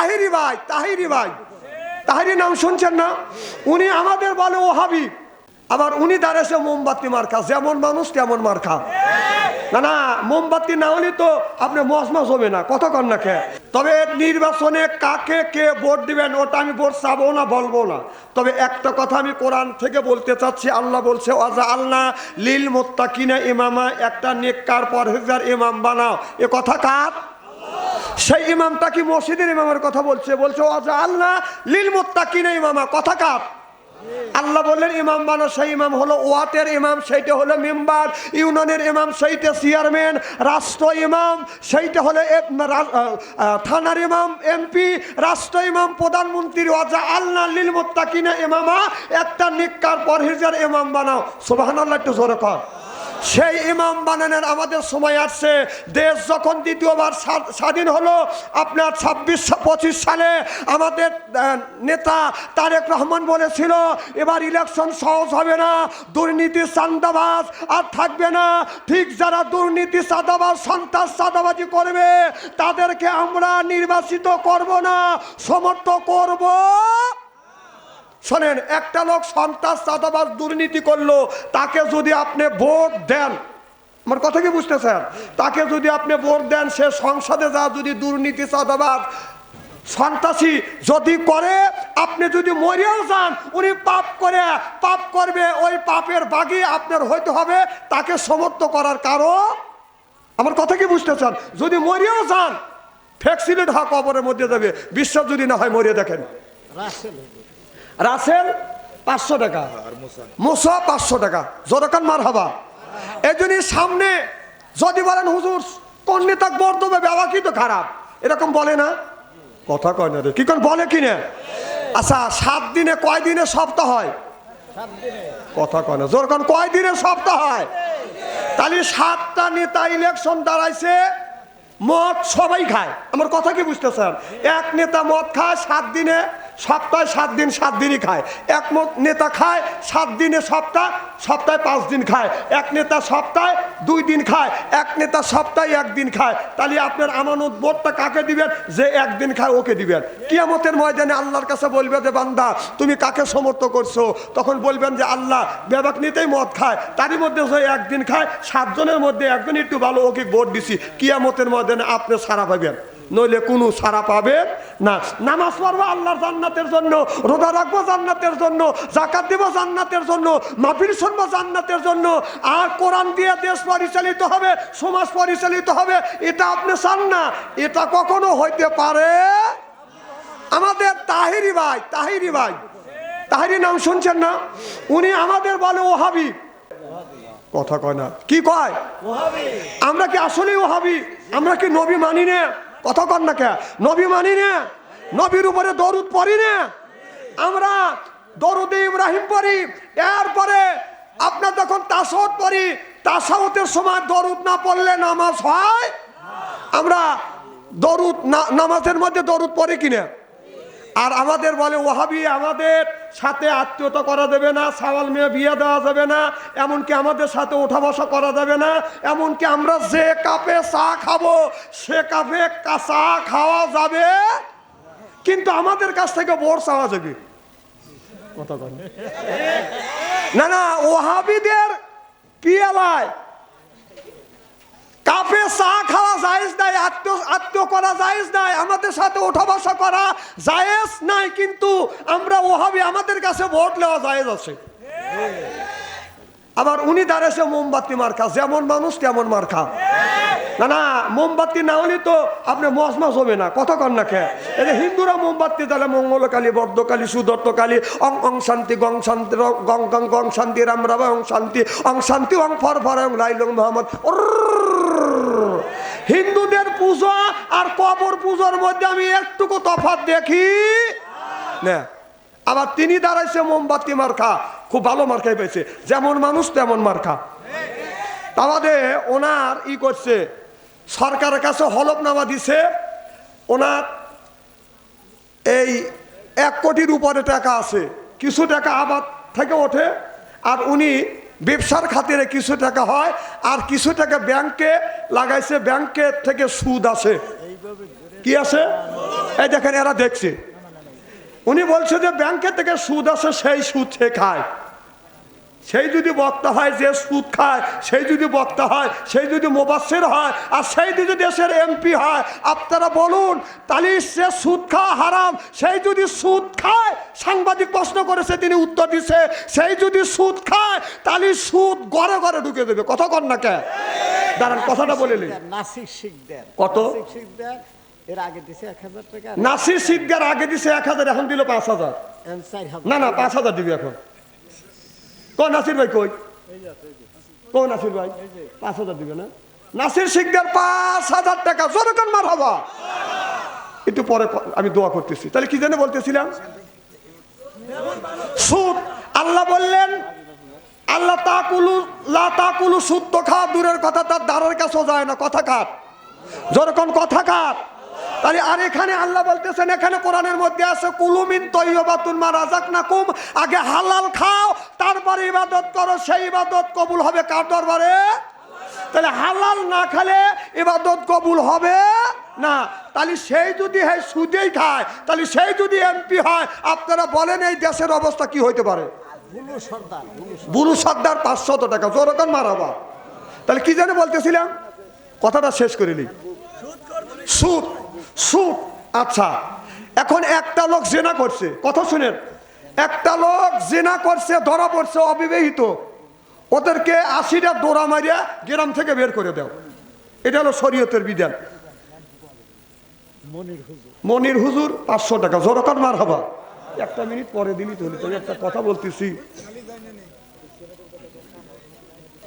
তাহিরি ভাই, তাহিরি ভাই, তাহিরি নাম শুনছেন না? উনি আমাদের বলে ওহাবি, আবার উনি দাঁড়াইছে মোমবাতি মার্কা। যেমন মানুষ তেমন মার্কা। না না, মোমবাতি না হলে তো আপনি মজমাজ হবে না, কথা কন না কে। তবে নির্বাচনে কাকে কে ভোট দিবেন ওটা আমি ভোট চাবো না, বলবো না। তবে একটা কথা আমি কোরআন থেকে বলতে চাচ্ছি। আল্লাহ বলছে ওয়াজা আল্লাহ লিল মুত্তাকিনা ইমামা, একটা নেককার পরহেজগার ইমাম বানাও। এ কথা কার? সেই ইমামটা কি মসজিদের ইমামের কথা বলছে? বলছে ওয়াজা আল্লাহ লিল মুত্তাকিনা ইমামা, কথা কার? আল্লাহ বললেন ইমাম বানো। সেই ইমাম হলো ওয়াতের ইমাম, সেইটা হলো মেম্বার। ইউনিয়নের ইমাম সেইটা চেয়ারম্যান। রাষ্ট্র ইমাম সেইটা হলো থানার ইমাম, এমপি। রাষ্ট্র ইমাম প্রধানমন্ত্রী। ওয়াজা আল্লাহ লিল মুত্তাকিনা ইমামা, একটা নেককার পরহেজগার ইমাম বানাও। সুবহানাল্লাহ, একটু জোরে কর। সেই ইমাম বানানোর আমাদের সময় আসছে। দেশ যখন দ্বিতীয়বার স্বাধীন হলো আপনার 26-25 সালে, আমাদের নেতা তারেক রহমান বলেছিল এবার ইলেকশন সহজ হবে না, দুর্নীতি চাঁদাবাজ আর থাকবে না। ঠিক যারা দুর্নীতি চাঁদাবাজ সন্ত্রাস চাঁদাবাজি করবে তাদেরকে আমরা নির্বাচিত করব না, সমর্থন করব। শোনেন, একটা লোক সন্ত্রাস চাঁদাবাজ দুর্নীতি করলো, তাকে যদি আপনি ভোট দেন, আমার কথা কি বুঝতেছেন? তাকে যদি আপনি ভোট দেন, সে সংসদে যা যদি দুর্নীতি চাঁদাবাজ সন্ত্রাসী যদি করে, আপনি যদি মরিয়াও যান, উনি পাপ করবে, ওই পাপের ভাগী আপনার হইতে হবে। তাকে সমর্থন করার কারণ, আমার কথা কি বুঝতেছেন? যদি মরিয়াও যান, ফ্যাক্সিলেট হওয়া কবরের মধ্যে যাবে। বিশ্বাস যদি না হয় মরিয়া দেখেন। রাসেল 500 টাকা, মুসা 500 টাকা। জোরকান মার হাবা। এই জন্য সামনে যদি বলেন হুজুর কোন নেতা ভোট দেবে, বাবা কি তো খারাপ, এরকম বলে না, কথা কয় না রে, কি কোন বলে কিনে? আচ্ছা, 7 দিনে কয় দিনে সপ্তাহ হয়? কথা কয় না, জোরকান কয় দিনে সপ্তাহ হয়? তাহলে 7টা নেতা ইলেকশন দাঁড়াইছে, মদ সবাই খায়। আমার কথা কি বুঝতেছেন? এক নেতা মদ খায় 7 দিনে, সপ্তাহে 7 দিন, 7 দিনই খায়। এক নেতা খায় 7 দিনে সপ্তাহে 5 দিন খায়। এক নেতা সপ্তাহে 2 দিন খায়। এক নেতা সপ্তাহে 1 দিন খায়। তাহলে আপনার আমানত ভোটটা কাকে দিবেন? যে 1 দিন খায় ওকে দিবেন। কিয়ামতের ময়দানে আল্লাহর কাছে বলবে যে বান্দা তুমি কাকে সমর্থন করছো? তখন বলবেন যে আল্লাহ বেবাক নিতেই মদ খায়, তারই মধ্যে যে 1 দিন খায়, 7 জনের মধ্যে একজন একটু ভালো, ওকে ভোট দিছি। কিয়ামতের ময়দানে আপনি সারা পাবেন, নইলে কোনো সারা পাবেন না। নামাজ পড়বো আল্লাহর জান্নাতের জন্য, রোজা রাখবো জান্নাতের জন্য, যাকাত দেব জান্নাতের জন্য, মাহফিল শুনবো জান্নাতের জন্য, আর কোরআন দিয়ে দেশ পরিচালিত হবে, সমাজ পরিচালিত হবে। এটা আপনি চান না? এটা কখনো হইতে পারে? আমাদের তাহিরি ভাই, তাহিরি ভাই, তাহিরি নাম শুনছেন না? উনি আমাদের বলে ওহাবি, কথা কয় না, কি কয়? আমরা কি আসলেই ওহাবি? আমরা কি নবী মানি না? কথা কন না কে? নবী মানি না, নবীর উপরে দরুদ পড়ি না। আমরা দরুদ ইব্রাহিম পড়ি, এরপরে আপনার যখন তাশাহুদ পড়ি, তাশাহুদের সময় দরুদ না পড়লে নামাজ হয়? আমরা দরুদ নামাজের মধ্যে দরুদ পড়ি কিনা? আর আমাদের বলে ওহাবি, আমাদের সাথে আত্মীয়তা করা যাবে না, সাওয়াল মেয়ে বিয়ে দেওয়া যাবে না, এমনকি আমাদের সাথে ওঠা বসা করা যাবে না, এমনকি আমরা যে কাপে চা খাবো সে কাপে চা খাওয়া যাবে, কিন্তু আমাদের কাছ থেকে ভোট চাওয়া যাবে। কথা বল না। না, ওহাবিদের পিয়ালায় কাপে চা খাওয়া জায়েজ নাই, আত্মীয় করা জায়েজ নাই, আমাদের সাথে ওঠা বসা করা জায়েজ নাই, কিন্তু আমরা ওহাবি, আমাদের কাছে ভোট নেওয়া জায়েজ আছে। আবার উনি দাঁড়াইছে মোমবাতি মার্কা। যেমন মানুষ তেমন মার্কা। না না, মোমবাতি না হলে তো আপনি মজমাজ হবে না, কথা কন না কে? এই যে হিন্দুরা মোমবাতি জ্বালে, মঙ্গলকালী, বর্ধকালী, সুদত্তকালী, অং অং শান্তি, গং শান্তি, গং গং গং শান্তি, রাম রাম অং শান্তি, অং শান্তি, অং ফর ফর, অং লাইলং মোহাম্মদ। হিন্দুদের পূজা আর কবর পূজার মধ্যে আমি একটুকু তফাৎ দেখি না। আবার তিনি দাঁড়াইছে মোমবাতি মার্কা, খুব ভালো মার্কাই পেয়েছে। যেমন মানুষ তেমন মার্কা। তাহলে ওনার ই করছে, সরকারের কাছে হলফনামা দিছে, ওনার এই 1 কোটির উপরে টাকা আছে, কিছু টাকা আবাদ থেকে ওঠে, আর উনি ব্যবসার খাতিরে কিছু টাকা হয়, আর কিছু টাকা ব্যাংকে লাগাইছে, ব্যাংকের থেকে সুদ আছে। কি আছে? এই দেখেন এরা দেখছে, উনি বলছে যে ব্যাংকের থেকে সুদ আসে সেই সুদ সে খায়। সেই যদি বক্তা হয় যে সুদ খায়, সেই যদি বক্তা হয়, সেই যদি মুবাশশির হয়, আর সেই যদি দেশের এমপি হয়, আপনারা বলুন তাহলে সে সুদ খাওয়া হারাম। সেই যদি সুদ খায়, সাংবাদিক প্রশ্ন করেছে তিনি উত্তর দিচ্ছে, সেই যদি সুদ খায় তাহলে সুদ ঘরে ঘরে ঢুকে দেবে। কথা কর না কে? দাঁড়ান কথাটা বলে নিন। নাসির শিকদার কত? এর আগে দিছে 1000 টাকা। নাসির শিকদার আগে দিছে 1000, এখন দিল 5000। না না 5000 দিবি এখন। কই নাসির ভাই কই? কই নাসির ভাই? 5000 দিবে না? নাসির শিকদার 5000 টাকা। জোরকান মারহাবা। একটু পরে আমি দোয়া করতেছি। তাহলে কি জানে বলতেছিলাম? সুদ। আল্লাহ বললেন আল্লাহ তাকুলু লা তাকুলু, সুদ তো খাওয়া দূরের কথা, তার দ্বারের কাছেও যায় না। কথা কাট, যখন কথা কাট। তাহলে আর এখানে আল্লাহ বলতেছেন, এখানে কোরআনের মধ্যে আছে কুলু মিন তয়্যিবাতুন মা রাযাকনাকুম, আগে হালাল খাও তারপরে ইবাদত করো, সেই ইবাদত কবুল হবে কার দরবারে? তাহলে হালাল না খেলে ইবাদত কবুল হবে না। তাহলে সেই যদি সুদেই খায়, তাহলে সেই যদি এমপি হয়, আপনারা বলেন এই দেশের অবস্থা কি হইতে পারে? বুলু সর্দার 500 টাকা। জোরকান মারাবা। তাহলে কি জানে বলতেছিলাম, কথাটা শেষ করে নি। সুদ, সুদ। আচ্ছা, এখন একটা লোক জেনা করছে, কথা শুনেন, একটা লোক জেনা করছে, ধরা পড়ছে, অবিবাহিত, ওদেরকে 80টা দৌড়া মারিয়া গ্রাম থেকে বের করে দাও। এটা হলো শরীয়তের বিধান। মনির হুজুর 500 টাকা। জোরকান মারহাবা। একটা মিনিট পরে দিলি তো, আমি একটা কথা বলতেছি।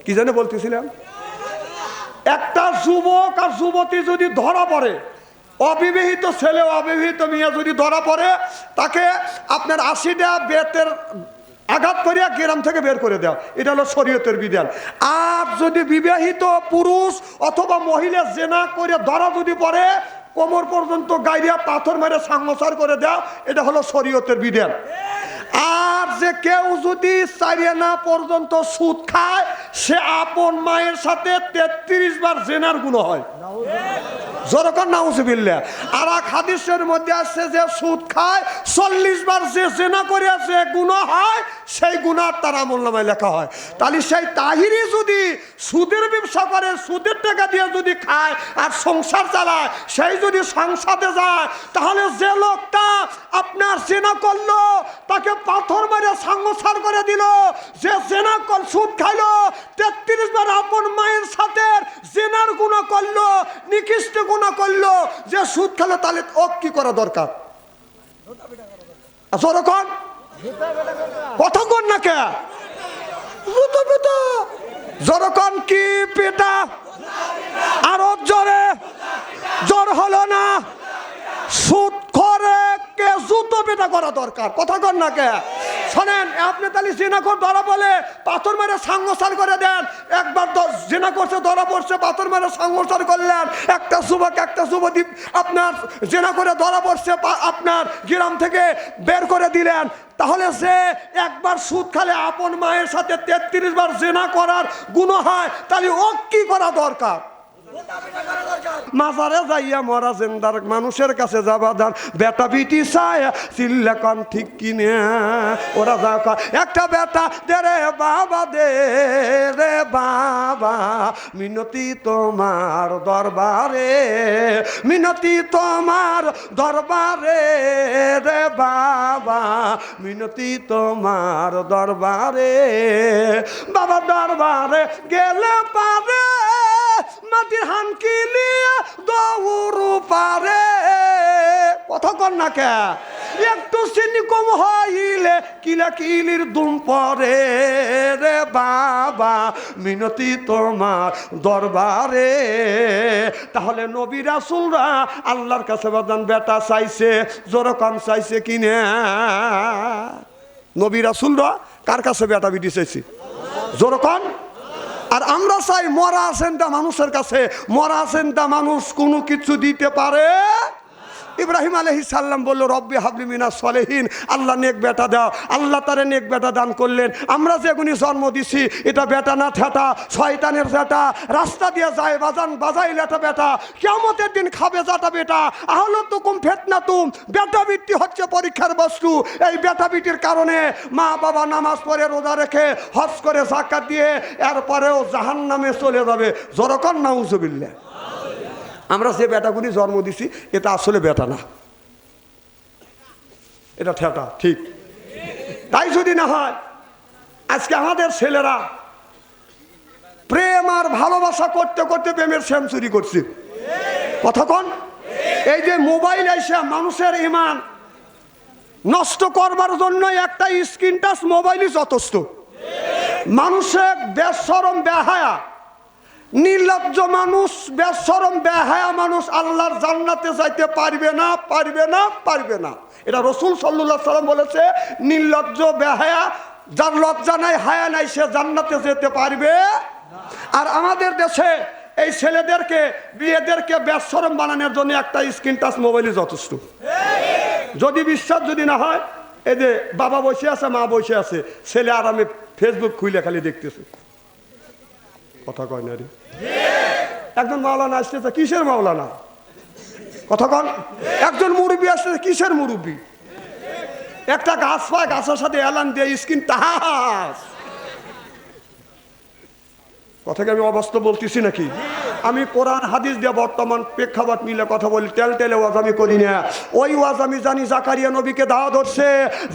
কি জানে বলতেছিলাম, একটা যুবক আর যুবতী যদি ধরা পড়ে, অবিবাহিত ছেলে অবিবাহিত মেয়ে যদি ধরা পড়ে, তাকে আপনার 80টা বেতের আঘাত করিয়া গ্রাম থেকে বের করে দেওয়া। এটা হলো শরীয়তের বিধান। আর যদি বিবাহিত পুরুষ অথবা মহিলা জেনা করে ধরা যদি পড়ে, কোমর পর্যন্ত গাইরিয়া পাথর মেরে সাংসার করে দেওয়া। এটা হলো শরীয়তের বিধান। আর যে কেউ যদি 4 আনা পর্যন্ত সুদ খায়, সে আপন মায়ের সাথে 33 বার জেনার গুনাহ হয়। জোরকান নাউজুবিল্লাহ। আর এক হাদিসের মধ্যে আসছে যে সুদ খায় 40 বার যে জেনা করে যে গুনাহ হয়, সেই গুনাহ তার আমলনামায় লেখা হয়। তাহলে সেই তাহিরি যদি সুদের ব্যবসা করে, সুদের টাকা দিয়ে যদি খায় আর সংসার চালায়, সেই যদি সংসারে যায়, তাহলে যে লোকটা আপনার জেনা করলো তাকে পাথর মেরে সংসার করে দিল। যে জেনা কর সুদ খাইলো 33 বার আপন মায়ের সাথে জেনার গুনাহ করলো, নিকৃষ্ট গুনাহ করলো। যে সুদ খেলো তাহলে ও কি করা দরকার? যখন কথা কন না কে? যখন কি পেটা আরো জোরে জ্বর হলো না, সুদ করে কে জুতো পেটা করা দরকার। কথা কন না কে? শোনেন, আপনি তাহলে জেনা করে ধরা বলে পাথর মেরে সংসার করে দেন। একবার জেনা করছে, ধরা পড়ছে, পাথর মেরে সংসার করলেন। একটা যুবক একটা যুবতী আপনার জেনা করে ধরা পড়ছে, আপনার গ্রাম থেকে বের করে দিলেন। তাহলে সে একবার সুদ খালে আপন মায়ের সাথে 33 বার জেনা করার গুনাহ হয়। তাহলে ও কি করা দরকার? মাজারে যাইয়া মরা জেন্দার মানুষের কাছে যাবা দান, বেটা বিটি চায় চিল্লা কন ঠিক কিনে। ওরা যা একটা বেটা দে রে বাবা, দে রে বাবা, মিনতি তোমার দরবারে, মিনতি তোমার দরবারে রে বাবা, মিনতি তোমার দরবারে। বাবা দরবারে গেলে পারে মাটির হানকিলি দৌড় পারে। কথা কন না কে? একটু চিনি কম হইলে কিলা কিলির দুম পরে রে বাবা, মিনতি তোমার দরবারে। তাহলে নবী রাসূলরা আল্লাহর কাছে বাদান বেটা চাইছে, জোরকান চাইছে কিনা? নবী রাসূলরা কার কাছে বেটা বিটি চাইছে? জোরকান। আর আমরা চাই মরা আছেন তা মানুষের কাছে। মরা আছেন তা মানুষ কোনো কিছু দিতে পারে। ইব্রাহিম আলাইহিস সালাম বলল রব্বি হাবলি মিনাস সলিহিন, আল্লাহ নেক বেটা দাও। আল্লাহ তারে নেক বেটা দান করলেন। আমরা যেগুনি জন্ম দিছি এটা বেটা না ঠেটা, শয়তানের বেটা, রাস্তা দিয়ে যায় বাজাইলে একটা বেটা, কিয়ামতের দিন খাবে যাটা বেটা। আহলতুকুম ফিতনাতুম, বেটা বিটি হচ্ছে পরীক্ষার বস্তু। এই বেটা বিটির কারণে মা বাবা নামাজ পড়ে রোজা রেখে হজ করে যাকাত দিয়ে এরপরেও জাহান্নামে চলে যাবে। জরকন নাউজুবিল্লাহ। আমরা যে বেটাগুলি জন্ম দিছি এটা আসলে বেটা না, এটা ঠেটা, ঠিক? তাই যদি না হয় আজকে আমাদের ছেলেরা প্রেম আর ভালোবাসা করতে করতে প্রেমের সেঞ্চুরি করছে। কথা কোন? এই যে মোবাইল এসে মানুষের ঈমান নষ্ট করবার জন্য একটা স্ক্রিন টাচ মোবাইলই যথেষ্ট। মানুষের বেশরম বেহায়া নির্লজ্জ মানুষ, বেশরম বেহায়া মানুষ আল্লাহর জান্নাতে যাইতে পারবে না, পারবে না, পারবে না। এটা রাসূল সাল্লাল্লাহু আলাইহি সাল্লাম বলেছে, নির্লজ্জ বেহায়া যার লজ্জা নাই হায়া নাই সে জান্নাতে যেতে পারবে। আর আমাদের দেশে এই ছেলেদেরকে বিয়েদেরকে বেশরম বানানোর জন্য একটা স্ক্রিন টাচ মোবাইলই যথেষ্ট। যদি বিশ্বাস যদি না হয়, এই যে বাবা বসে আছে, মা বসে আছে, ছেলে আরামে ফেসবুক খুলে খালি দেখতেছে। কথা কয় না রে? একজন মাওলানা আসতেছে, কিসের মাওলানা? কথা কন। একজন মুরব্বী আসতেছে, কিসের মুরব্বী? একটা গাছ পায়, গাছের সাথে এলান দিয়ে স্ক্রিন টাচ। কথাকে আমি অবাস্তব বলতেছি নাকি? আমি কোরআন হাদিস দিয়ে বর্তমান প্রেক্ষাপট মিলে কথা বলি, টেলে ওয়াজ আমি করি না। ওই ওয়াজ আমি জানি জাকারিয়া নবীকে দাওয়া ধরছে,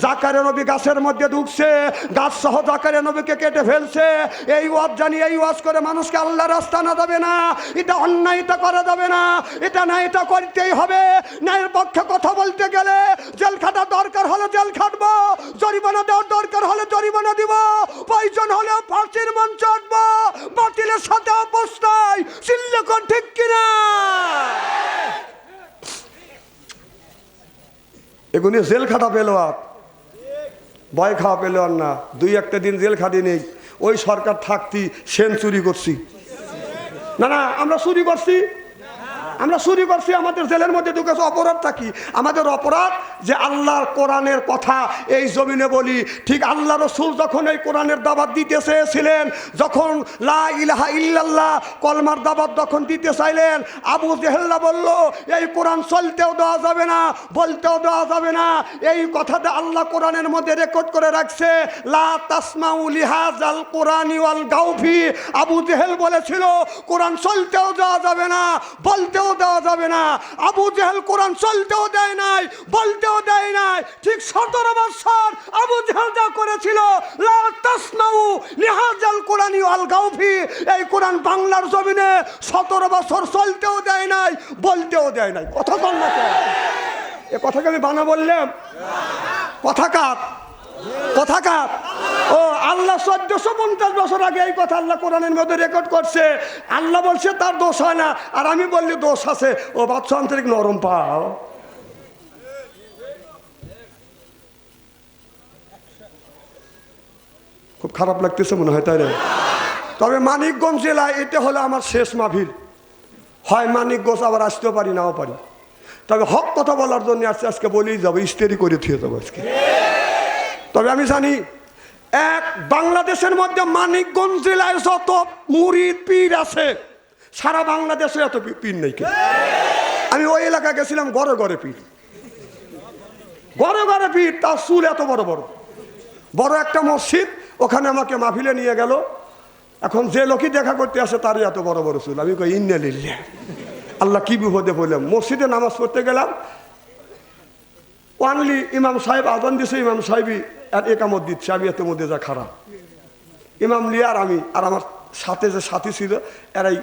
জাকারিয়া নবী গাছের মধ্যে ঢুকছে, গাছ সহ জাকারিয়া নবীকে কেটে ফেলছে। এই ওয়াজ জানি, এই ওয়াজ করে মানুষকে আল্লাহ রাস্তা না যাবে না, এটা অন্যায়, এটা করা যাবে না, এটা না, এটা করতেই হবে। ন্যায়ের পক্ষে কথা বলতে গেলে জেল খাটা দরকার হলে জেল খাটবো, জরিমানা দেওয়ার দরকার হলে জরিমানা দিব, প্রয়োজন হলে ফাঁসির মঞ্চে উঠবো। বাতিলের সাথে অবস্থায় চিল্লেকন, ঠিক কিনা? এগুলি জেল খাটা পেলো আর ভয় খাওয়া পেলো আর না। দুই একটা দিন জেল খাটি নেই, ওই সরকার থাকতি সেন চুরি করছি না, না আমরা চুরি করছি, আমরা চুরি করছি, আমাদের জেলের মধ্যে ঢুকেছে। অপরাধ থাকি আমাদের অপরাধ যে আল্লাহর কোরআনের কথা এই জমিনে বলি। ঠিক আল্লাহ রাসূল যখন এই কোরআনের দাওয়াত দিতে চেয়েছিলেন, যখন লা ইলাহা ইল্লাল্লাহ কলমার দাওয়াত যখন দিতে চাইলেন, আবু জেহেল বলল এই কোরআন চলতেও দেওয়া যাবে না, বলতেও দেওয়া যাবে না। এই কথাটা আল্লাহ কোরআনের মধ্যে রেকর্ড করে রাখছে, লা তাসমাউ লিহাযাল কোরআনি ওয়াল গাউফি। আবু জেহেল বলেছিল কোরআন চলতেও দেওয়া যাবে না, বলতেও দেওয়া যাবে না। আবু জেহেল কোরআন চলতেও দেয় নাই, বলতেও দেয় নাই। ঠিক 17 বছর আবু জেহেল যা করেছিল, লা তাসমাউ লিহাযাল কোরআনি ওয়াল গাউফি, এই কোরআন বাংলার জমিনে 17 বছর চলতেও দেয় নাই, বলতেও দেয় নাই। কথা বল না, এ কথাকে আমি বানা বললাম? কথাকার কথাকার ও আল্লাহ 1450 বছর আগে এই কথা আল্লাহ কোরআনের মধ্যে রেকর্ড করছে। আল্লাহ বলছে তার দোষ হয় না, আর আমি বললি দোষ আছে। ও বাচ্চা আন্তরিক নরম পাও। খুব খারাপ লাগতেছে মনে হয়, তাই না? তবে মানিকগঞ্জ জেলায় এটা হলো আমার শেষ মাহফিল। হয় মানিকগঞ্জ আবার আসতেও পারি, নাও পারি। তবে হক কথা বলার জন্য আজকে বলেই যাবো, ইস্তেরি করে থুয়ে যাবো আজকে। তবে আমি জানি এক বাংলাদেশের মধ্যে মানিকগঞ্জ জেলায় যত মুরিদ পীর আছে, সারা বাংলাদেশে এত পীর নেই। আমি ওই এলাকা গেছিলাম, ঘরে ঘরে পীর, ঘরে ঘরে পীর, তার চুল এত বড় বড় বড় একটা মসজিদ, ওখানে আমাকে মাহফিলে নিয়ে গেল। এখন যে লোকই দেখা করতে আসে তারই এত বড় বড় চুল। আমি কই ইন্না লিল্লাহ, আল্লাহ কি বিপদে পড়লাম। মসজিদে নামাজ পড়তে গেলাম, ওয়ানলি ইমাম সাহেব আজান দিছে, ইমাম সাহেবই আর একামত দিচ্ছে, আমি এত মধ্যে যা খারাপ। ইমাম লিয়ার আমি আর আমার সাথে যে সাথী ছিল এরাই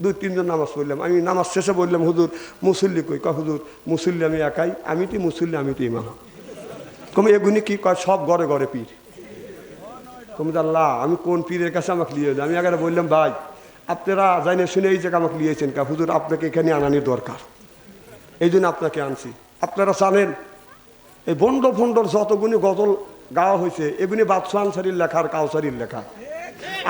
2-3 জন নামাজ পড়লাম। আমি নামাজ শেষে বললাম, হুজুর মুসল্লি কই? হুজুর মুসল্লি আমি একাই, আমি তো মুসল্লি, আমি তো ইমাম। কম এগুনি কি কয়? সব ঘরে ঘরে পীর। কমি আল্লাহ, আমি কোন পীরের কাছে আমাকে লিয়ে যাই? আমি আগে বললাম, ভাই আপনারা জানে শুনে এই জায়গা আমাকে লিয়েছেন কা? হুজুর আপনাকে এখানে আনানির দরকার, এই জন্য আপনাকে আনছি। আপনারা জানেন এই বন্ড ফন্ডর যতগুনি গজল গাওয়া হয়েছে এগুলি বাদশা আনসারির লেখা আর কাউসারির লেখা।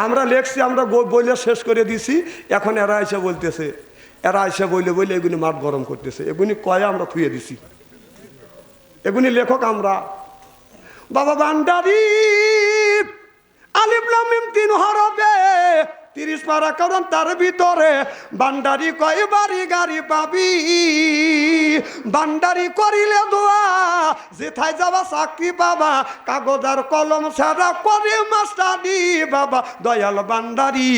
আমরা লেখছি, আমরা বইলে শেষ করে দিছি। এখন এরা এসে বলতেছে এরা এসে বইলে বইলে এগুলি মাঠ গরম করতেছে, এগুলি কয়ে আমরা থুয়ে দিছি, এগুলি লেখক আমরা। বাবা ভান্ডারি আলিফ লাম মিম 3 হরফে 30 পারা কারণ তার ভিতরে ভান্ডারি কয় বাড়ি গাড়ি পাবি, ভান্ডারি করিলে দোয়া যেথায় যাবা চাকরি পাবা, কাগজ আর কলম ছাড়া করে মাস্টারি বাবা দয়াল ভান্ডারি,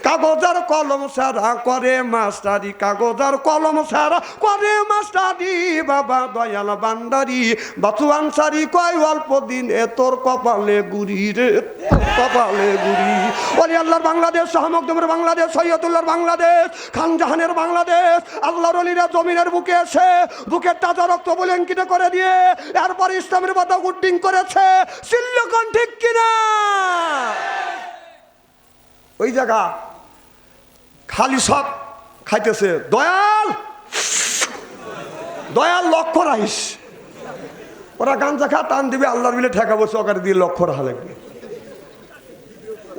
কাগজ আর কলম ছাড়া করে মাস্টারি, কাগজ আর কলম ছাড়া করে মাস্টারি বাবা দয়াল ভান্ডারি। বাতু আনসারি কয় অল্প দিন এ তোর কপালে গুড়ি রে, কপালে গুড়ি। ওরে আল্লাহর বাংলাদেশ, শাহ মখদুমের বাংলাদেশ, সৈয়দুল্লাহর বাংলাদেশ, খান জাহানের বাংলাদেশ, আল্লাহর ওলিরা জমিনের বুকে এসে বুকের তাজা রক্ত বুলেঙ্কিত করে দিয়ে এরপর ইসলামের পতাকা উড্ডিং করেছে। সিল্লকন ঠিক কিনা? ওই জায়গা খালি সব খাইতেছে, দয়াল দয়াল লক্ষ্য রাইস, ওরা গাঞ্জা খা টান দিবে, আল্লাহর বিলে ঠেকা বসে ওখানে দিয়ে লক্ষ্য রাখা লাগবে।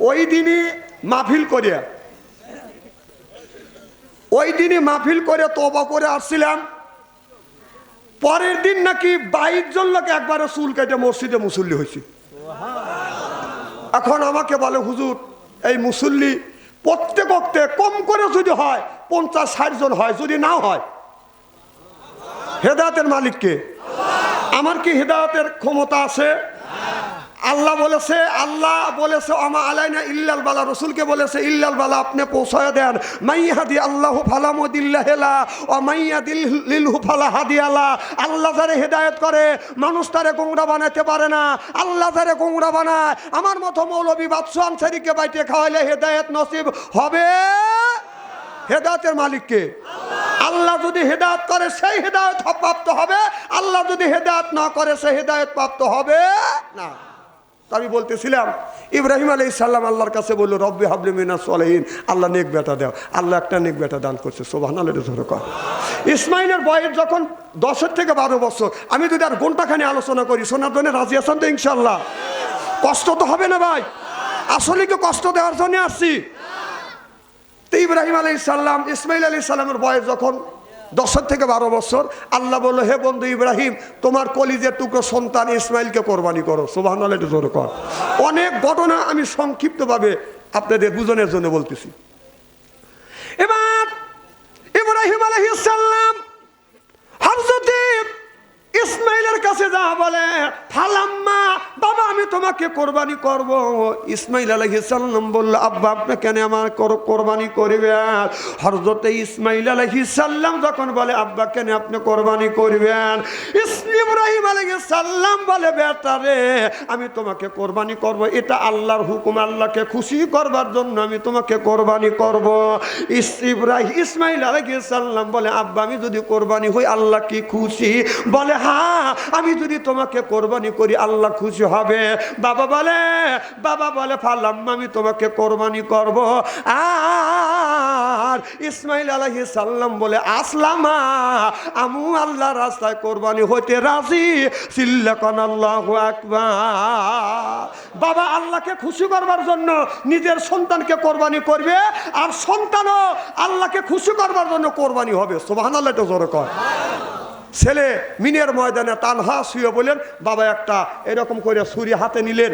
ওই দিনই মাহফিল করে, ওই দিনই মাহফিল করে তওবা করে আসছিলাম। পরের দিন নাকি 22 জন লোক একবারে চুল কেটে মসজিদে মুসল্লি হয়েছে। এখন আমাকে বলে হুজুর এই মুসল্লি প্রত্যেক বক্তে কম করে যদি হয় 50-60 জন হয়, যদি না হয় হেদায়েতের মালিককে, আমার কি হেদায়েতের ক্ষমতা আছে? আল্লাহ বলেছে, আল্লাহ বলেছে আমা আলাইনা ইল্লাল বালা, রসুলকে বলেছে ইল্লাল বালা, আপনি পৌঁছায় দেন। মাইয়াদি আল্লাহু ফালা মুদিল্লা লা ওয়া মাইয়াদিল্লিহু ফালা হাদিয়া লা। আল্লাহ যারে হেদায়েত করে মানুষ তারে গোমরা বানাতে পারে না, আল্লাহ যারে গোমরা বানায়। আমার মতো মৌলবী বাদশা আনসারীকে বাইতে খাওয়াইলে হেদায়েত নসিব হবে? হেদায়েতের মালিককে। আল্লাহ যদি হেদায়েত করে সেই হেদায়েত প্রাপ্ত হবে, আল্লাহ যদি হেদায়েত না করে সেই হেদায়েত প্রাপ্ত হবে না। আমি বলতেছিলাম ইব্রাহিম আলাইহিস সালাম আল্লাহর কাছে বলল রব্বি হাবলি মিনাস সলিহিন, আল্লাহ নেক বেটা দাও। আল্লাহ একটা নেক বেটা দান করছে, সুবহানাল্লাহ। ইসমাইলের বয়স যখন 10 থেকে 12 বছর, আমি যদি আর ঘন্টাখানি আলোচনা করি শোনার জন্য রাজি আছেন তো ইনশাআল্লাহ? কষ্ট তো হবে না ভাই? আসলে কি কষ্ট দেওয়ার জন্য আসছি? তো ইব্রাহিম আলাইহিস সালাম, ইসমাইল আলাইহিস সালামের বয়স যখন 10 থেকে 12 বছর, আল্লাহ বলল হে বন্ধু ইব্রাহিম তোমার কলিজের টুকরো সন্তান ইসমাইলকে কোরবানি করো। সুবহানাল্লাহ, একটু জোরে কর। অনেক ঘটনা আমি সংক্ষিপ্তভাবে আপনাদের বুঝনের জন্য বলতেছি। এবার ইব্রাহিম আলাইহিস সালাম হযরত ইসমাইলের কাছে যা বলে ফালাম্মা, বাবা আমি তোমাকে কোরবানি করব। ইসমাইল আলাইহিস সালাম বলল আব্বা আপনি কেন আমার কোরবানি করবেন? হযরত ইসমাইল আলাইহিস সালাম যখন বলে আব্বা কেন আপনি কোরবানি করবেন, ইব্রাহিম আলাইহিস সালাম বলে বেটা রে আমি তোমাকে কোরবানি করব, এটা আল্লাহর হুকুম, আল্লাহকে খুশি করবার জন্য আমি তোমাকে কোরবানি করব। ইসমাইল আলাইহিস সালাম বলে আব্বা আমি যদি কোরবানি হই আল্লাহ কি খুশি? বলে হ্যাঁ আমি যদি তোমাকে কোরবানি করি আল্লাহ খুশি হবে। বাবা বলে ফালাম্মা আমি তোমাকে কোরবানি করব। আর ইসমাইল আলাইহিস সালাম বলে আসলামা, আমু আল্লাহর রাস্তায় কোরবানি হইতে রাজি। সিল্লাকান আল্লাহু আকবার। বাবা আল্লাহকে খুশি করবার জন্য নিজের সন্তানকে কোরবানি করবে, আর সন্তানও আল্লাহকে খুশি করবার জন্য কোরবানি হবে। সুবহানাল্লাহ, একটু জোরে কর। ছেলে মিনের ময়দানে তানহা শুয়ে বলেন বাবা একটা এরকম করে ছুরি হাতে নিলেন,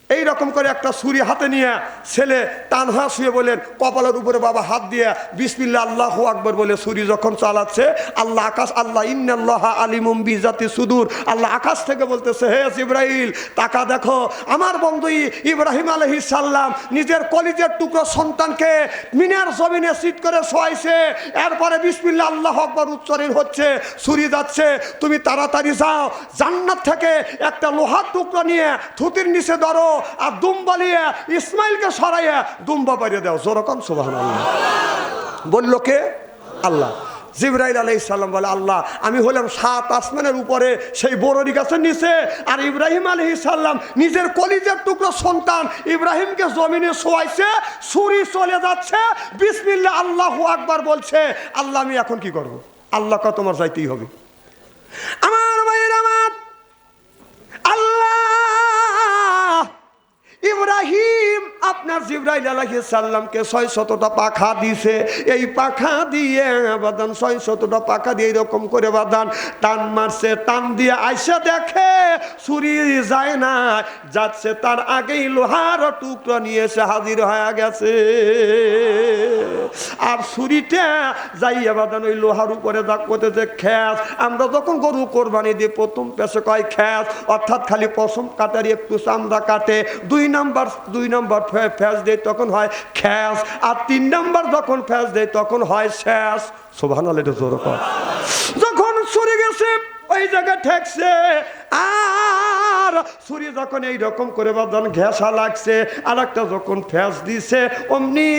এইরকম করে একটা ছুরি হাতে নিয়ে ছেলে তানহা শুয়ে বলেন কপালের উপরে বাবা হাত দিয়ে বিসমিল্লাহ আল্লাহু আকবার বলে ছুরি যখন চালাচ্ছে আল্লাহ আকাশ, আল্লাহ ইন্নাল্লাহা আলিমুম বিজাতি সুদূর, আল্লাহ আকাশ থেকে বলতেছে হে জিবরাইল তাকা দেখো আমার বন্ধু ইব্রাহিম আলাইহিস সালাম নিজের কলিজের টুকরো সন্তানকে মিনার জমিনে সিট করে শোয়াইছে, এরপরে বিসমিল্লাহ আল্লাহু আকবার উচ্চারণ হচ্ছে, ছুরি যাচ্ছে, তুমি তাড়াতাড়ি যাও জান্নাত থেকে একটা লোহার টুকরো নিয়ে থুতির নিচে ধরো আর দুম্বা নিয়ে ইসমাইলকে সরাইয়া দুম্বা পাইয়ে দাও। যেরকম সুবহানাল্লাহ বলল কে? আল্লাহ। জিবরাইল আলাইহিস সালাম বলে আল্লাহ আমি হলাম 7 আসমানের উপরে সেই বররি গাছের নিচে, আর ইব্রাহিম আলাইহিস সালাম নিজের কলিজার টুকরো সন্তান ইব্রাহিমকে জমিনে শোয়াইছে, ছুরি চলে যাচ্ছে, বিসমিল্লাহ আল্লাহু আকবার বলছে। আল্লাহ আমি এখন কি করব? আল্লাহ কা তোমার যাইতেই হবে। আমার ভাইয়ের আমার আল্লাহ ইব্রাহিম আপনার জিবরাইল আলাইহিস সালামকে 600টা পাখা দিছে। এই পাখা দিয়ে বাদান 600টা পাখা দিয়ে এরকম করে বাদান টান মারছে, টান দিয়ে আইসা দেখে ছুরি যায় না, যাচ্ছে তার আগেই লোহার টুকরা নিয়ে এসে হাজির হয়ে গেছে। আর ছুরিটা যাইয়া বাদান ওই লোহার উপরে দাগ করতেছে খ্যাস। আমরা যখন গরু কোরবানি দিয়ে প্রথম পেশে কয় খ্যাস, অর্থাৎ খালি পশম কাটারি একটু চামড়া কাটে। 2 নাম্বার ফ্যাস দেয় তখন হয় খ্যাস, আর 3 নাম্বার যখন ফ্যাস দেয় তখন হয় শেষ। সুবহানাল্লাহ, এটা জোরে কর। যখন ছুরি গেছে ওই জায়গায় ঠেকছে, আর ছুরি যখন এইরকম করে বাদান ঘেঁষা লাগছে, আর একটা যখন ফ্যাস দিছে অমনি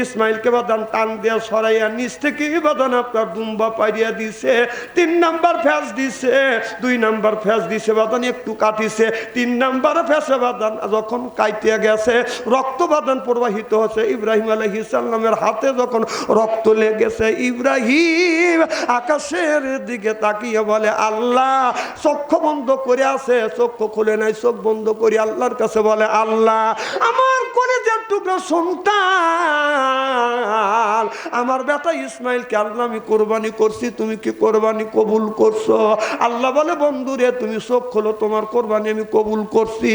ইসমাইলকে বাদান টান দিয়ে সরাইয়া নিচ থেকে বাদান আপনার দুম্বা পাইয়া দিছে। 3 নাম্বার ফ্যাস দিছে, 2 নাম্বার ফ্যাস দিছে বাদান একটু কাটিছে। 3 নাম্বার ফ্যাসে বাদান যখন কাইতে গেছে রক্ত বাদান প্রবাহিত হচ্ছে। ইব্রাহিম আলাইহিস সালামের হাতে যখন রক্ত লেগেছে, ইব্রাহিম আকাশের দিকে তাকিয়ে বলে আল্লাহ। চক্ষু বন্ধ করে আছে, চক্ষু খুলে নাই, চোখ বন্ধ করে আল্লাহর কাছে বলে আল্লাহ, আমার কলেজের টুকরো সন্তান আমার বেটা ইসমাইলকে আল্লাহ আমি কোরবানি করছি, তুমি কি কোরবানি কবুল করছো? আল্লাহ বলে বন্ধুরে তুমি চোখ খোলো, তোমার কোরবানি আমি কবুল করছি।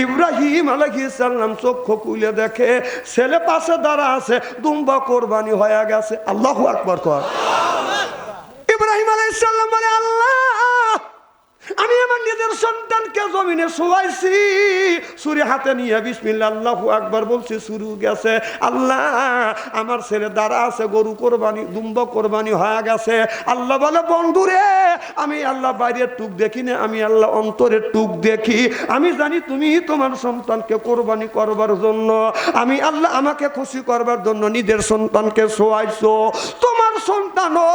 ইব্রাহিম আলাইহিস সালাম চক্ষু খুলে দেখে ছেলে পাশে দাঁড়া আছে, দুম্বা কোরবানি হয়ে গেছে। আল্লাহু আকবার কর। ইব্রাহিম আলাইহিস সালাম বলে আল্লাহ, আমি আমার নিজের সন্তানকে জমিনে শোয়াইছি, ছুরি হাতে নিয়ে বিসমিল্লাহ আল্লাহু আকবার বলছি, শুরু গেছে। আল্লাহ আমার ছেলে দ্বারা আছে, গরু কোরবানি দুম্বা কোরবানি হয়ে গেছে। আল্লাহ বলে বন্ধুরে আমি আল্লাহ বাইরের টুক দেখি না, আমি আল্লাহ অন্তরের টুক দেখি। আমি জানি তুমি তোমার সন্তানকে কোরবানি করবার জন্য, আমি আল্লাহ আমাকে খুশি করবার জন্য নিজের সন্তানকে শোয়াইছো। তোমার সন্তানও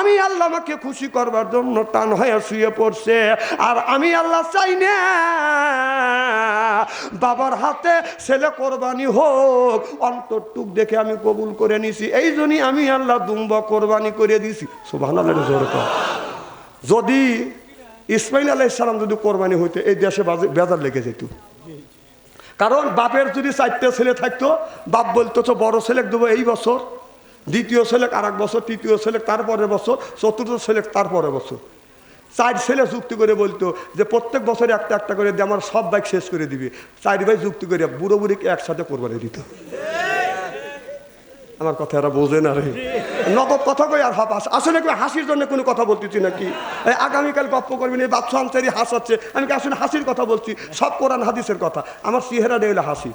আমি আল্লাহ আমাকে খুশি করবার জন্য টান হয়ে শুয়ে পড়ছে। আর আমি আল্লাহ চাই না বাবার হাতে ছেলে কোরবানি হোক, অন্তরটুক দেখে আমি কবুল করে নিছি। এই জন্যই আমি আল্লাহ দুম্বা কোরবানি করে দিছি। সুবহানাল্লাহ, জোরে কর। যদি ইসমাইল আলাইহিস সালাম যদি কোরবানি হইতো এই দেশে বেজার লেগে যেত। কারণ বাপের যদি 4টে ছেলে থাকতো, বাপ বলতো তো বড় ছেলে দেবো এই বছর, দ্বিতীয় ছেলে আর এক বছর, তৃতীয় ছেলে তারপরের বছর, চতুর্থ ছেলে তারপরের বছর। 4 ছেলে যুক্তি করে বলতো যে প্রত্যেক বছরে একটা একটা করে দিয়ে আমার সব বাইক শেষ করে দিবি। 4 ভাই যুক্তি করে বুড়ো বুড়িকে একসাথে কোরবানি দিত। আমার কথা এরা বোঝে না রে, নগদ কথা কই আর হাস। আসলে কি হাসির জন্য কোনো কথা বলতেছি নাকি? আগামীকাল গপ্প করবেন, এই বাচ্চা আনসারি হাসাচ্ছে, আমি কি আসলে হাসির কথা বলছি? সব কোরআন হাদিসের কথা। আমার চেহারা দেওয়া হাসি।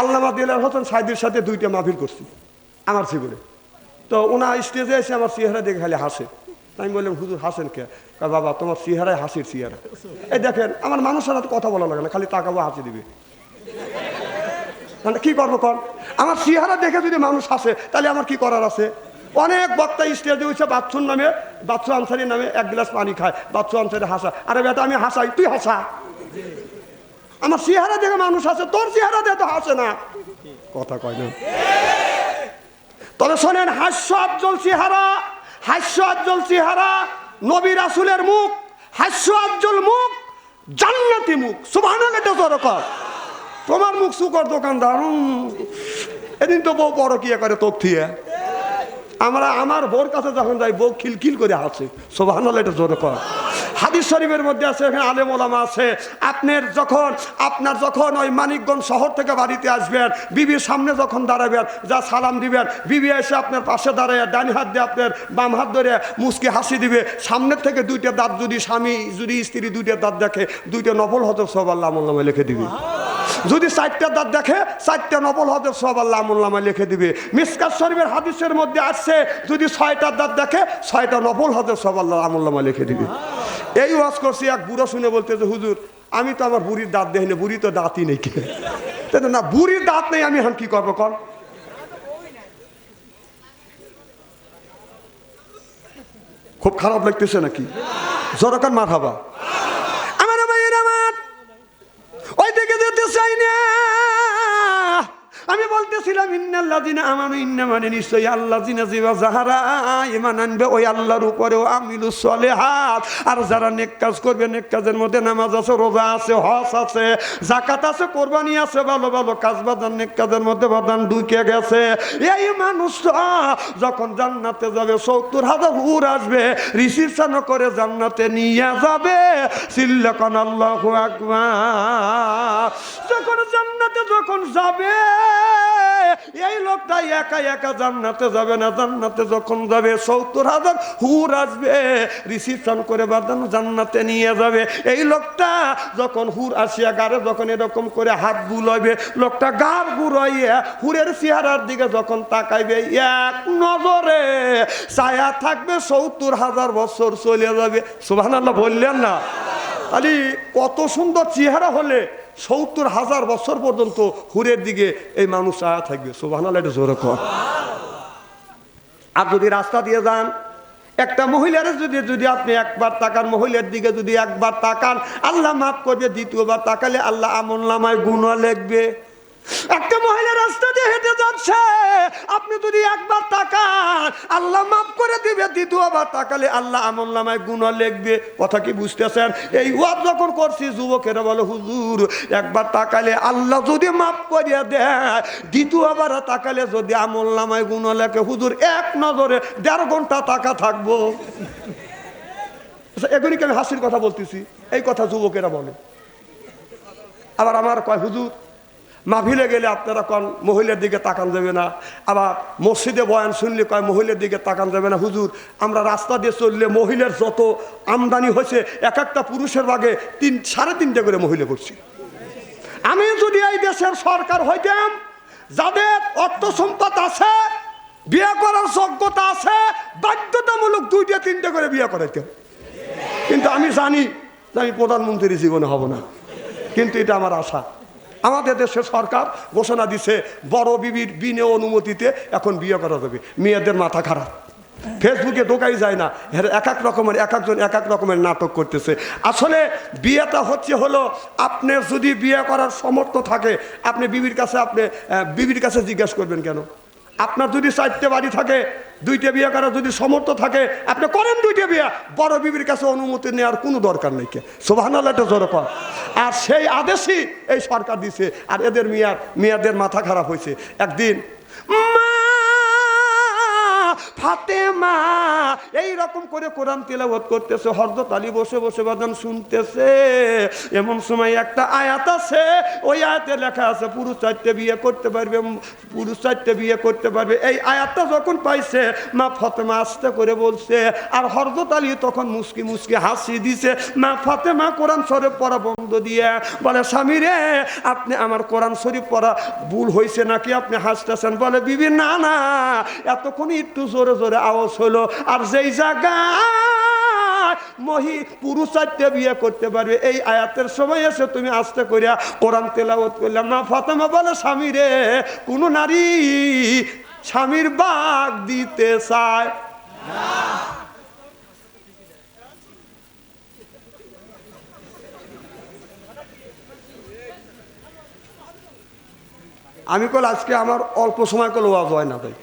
আল্লামা দিলার হোসেন সাইদির সাথে 2টা মাহফিল করছি আমার জীবনে। তো ওনা স্টেজে এসে আমার চেহারা দেখে খালি হাসে। আমি বললাম হুজুর হাসেন কে? বাবা তোমার চেহারায় হাসির চেহারা। এই দেখেন আমার মানুষের হাতে কথা বলা লাগে না, খালি তাকাবো হাসি দিবে। মানে কি করবো কর? আমার চেহারা দেখে যদি মানুষ হাসে তাহলে আমার কি করার আছে? অনেক বক্তা স্টেজে হয়েছে বাচ্চুর নামে, বাচ্চু আনসারির নামে 1 গ্লাস পানি খায়, বাচ্চু আনসারি হাসা। আরে বেটা আমি হাসাই, তুই হাসা। আমার চেহারা দেখে মানুষ হাসে, তোর চেহারা দেখে তো হাসে না। কথা কয় না। তবে শোনেন, হাস্য আজ্জ্বল চেহারা, হাস্য আজ্জ্বল চেহারা, নবী রাসূলের মুখ, হাস্য আজ্জ্বল মুখ, জান্নাতি মুখ। সুবহানাল্লাহ, এটা জোরে কর। তোমার মুখ সুকর দোকানদার, এদিন তো বউ বড় কি করে তোর থিয়ে। আমরা আমার বউর কাছে যখন যাই বউ খিলখিল করে হাসে। সুবহানাল্লাহ, এটা জোরে কর। হাদিস শরীফের মধ্যে আছে, এখানে আলেম ওলামা আছে, আপনার যখন ওই মানিকগঞ্জ শহর থেকে বাড়িতে আসবেন, বিবির সামনে যখন দাঁড়াবেন, যা সালাম দিবেন, বিবি এসে আপনার পাশে দাঁড়ায় ডান হাত দিয়ে আপনার বাম হাত ধরে মুচকি হাসি দিবে। সামনের থেকে 2টা দাঁত যদি স্বামী যদি স্ত্রী 2টা দাঁত দেখে, 2টা নফল হজর সব আল্লাহ আমল নামায় লিখে দিবে। যদি 4টা দাঁত দেখে 4টা নফল হজর সব আল্লাহ আমল নামায় লিখে দিবে। মিসকাত শরীফের হাদিসের মধ্যে আসছে, যদি 6টা দাঁত দেখে 6টা নফল হজর সব আল্লাহ আমল নামায় লিখে দিবে। এই ওয়াজ করছি, এক বুড়ো শুনে বলতে যে হুজুর আমি তো আমার বুড়ির দাঁত দেখি না, বুড়ি তো দাঁতই নেই। কে না, বুড়ির দাঁত নেই, আমি এখন কি করবো কর? খুব খারাপ লাগতেছে নাকি? জোরকান মারহাবা। আমার ভাইয়ের আমার ওই দিকে যেতে চাই না। আমি বলতেছিলাম ইন্নাল্লাযিনা আল্লাযিনা আমানু ইন্নামানে নিশ্চয় আল্লাহ জিনা জিবা যাহারা ঈমান আনবে ওই আল্লাহর উপরেও আমিলুস সলিহাত আর যারা নেক কাজ করবে নেক কাজের মধ্যে নামাজ আছে রোজা আছে হজ আছে যাকাত আছে কোরবানি আছে ভালো ভালো কাজ বাদান নেক কাজের মধ্যে বাদান ঢুকে গেছে এই মানুষটা যখন জান্নাতে যাবে ৭০,০০০ হুর আসবে রিসিপশন করে জান্নাতে নিয়ে যাবে সিল্লাকান আল্লাহু আকবার যখন জান্নাতে যখন যাবে এই লোকটা একা একা জান্নাতে যাবে না জান্নাতে যখন যাবে ৭০,০০০ হুর আসবে রিসিপশন করে বাদান জান্নাতে নিয়ে যাবে এই লোকটা যখন হুর আসিয়া গারে যখন এরকম করে হাত বুলাইবে লোকটা গার ঘুরাইয়া হুরের চেহারার দিকে যখন তাকাইবে এক নজরে ছায়া থাকবে ৭০,০০০ বছর চলে যাবে সুবহানাল্লাহ বললেন না তাহলে কত সুন্দর চেহারা হলে ৭০,০০০ বছর পর্যন্ত হুরের দিকে এই মানুষ ছায়া থাকবে সুবহানাল্লাহ এটা জোরে কর আর যদি রাস্তা দিয়ে যান একটা মহিলার যদি আপনি একবার তাকান মহিলার দিকে যদি একবার তাকান আল্লাহ মাফ করবে দ্বিতীয়বার তাকালে আল্লাহ আমলনামায় গুনাহ লিখবে একটা মহিলা রাস্তা দিয়ে হেঁটে যাচ্ছে আপনি যদি একবার তাকান আল্লাহ মাফ করে দিবে দ্বিতীয়বার তাকালে আল্লাহ আমলনামায় গুনাহ লিখবে কথা কি বুঝতেছেন এই ওয়াজ যখন করছি যুবকেরা বলে হুজুর একবার তাকালে আল্লাহ যদি মাফ করিয়া দেয় দ্বিতীয়বার তাকালে যদি আমলনামায় গুনাহ লেখে হুজুর এক নজরে ১.৫ ঘন্টা তাকা থাকবো এখনই আমি হাসির কথা বলতেছি এই কথা যুবকেরা বলে আবার আমার কয় হুজুর মাহফিলে গেলে আপনারা কন মহিলার দিকে তাকান যাবে না আবার মসজিদে বয়ান শুনলে কয় মহিলার দিকে তাকান যাবে না হুজুর আমরা রাস্তা দিয়ে চললে মহিলার যত আমদানি হয়েছে এক একটা পুরুষের ভাগে ৩.৫ করে মহিলা করছি আমি যদি এই দেশের সরকার হইতাম যাদের অর্থ সম্পদ আছে বিয়ে করার যোগ্যতা আছে বাধ্যতামূলক ২-৩ করে বিয়ে করাইতাম কিন্তু আমি জানি যে আমি প্রধানমন্ত্রী জীবনে হব না কিন্তু এটা আমার আশা আমাদের দেশের সরকার ঘোষণা দিছে বড় বিবির বিনে অনুমতিতে এখন বিয়ে করা যাবে মেয়েদের মাথা খারাপ ফেসবুকে ঢোকাই যায় না এক এক রকমের এক এক রকমের নাটক করতেছে আসলে বিয়েটা হলো আপনি যদি বিয়ে করার সমর্থ থাকে আপনি বিবির কাছে জিজ্ঞাসা করবেন কেন আপনার যদি ৪টে বাড়ি থাকে ২টে বিয়ে করার যদি সমর্থ থাকে আপনি করেন ২টে বিয়ে বড় বিবির কাছে অনুমতি নেওয়ার কোনো দরকার নেই কে সুবহানাল্লাহ এটা জোরে কর আর সেই আদেশই এই সরকার দিছে আর এদের মেয়েদের মাথা খারাপ হয়েছে একদিন ফাতেমা এই রকম করে কোরআন তিলাওয়াত করতেছে হযরত আলী বসে বসে বাজান শুনতেছে এমন সময় একটা আয়াত আছে ওই আয়াতে লেখা আছে পুরুষ ৪টে বিয়ে করতে পারবে এই আয়াতটা যখন পাইছে মা ফাতেমা আস্তে করে বলছে আর হযরত আলী তখন মুস্কি মুস্কি হাসি দিছে মা ফাতেমা কোরআন শরীফ পড়া বন্ধ দিয়ে বলে স্বামী রে আপনি আমার কোরআন শরীফ পড়া ভুল হয়েছে নাকি আপনি হাসতেছেন বলে বিবি না না এতক্ষণ একটু জোরে জোরে আওয়াজ হলো আর যেই জায়গায় পুরুষ ৪টে বিয়ে করতে পারবে এই আয়াতের সময় এসে তুমি আস্তে করিয়া কোরআন তেলাওয়াত করলাম মা ফাতেমা বলে স্বামী রে কোন নারী স্বামীর ভাগ দিতে চায় আমি কল আজকে আমার অল্প সময় কল ওয়াজ হয় না ভাই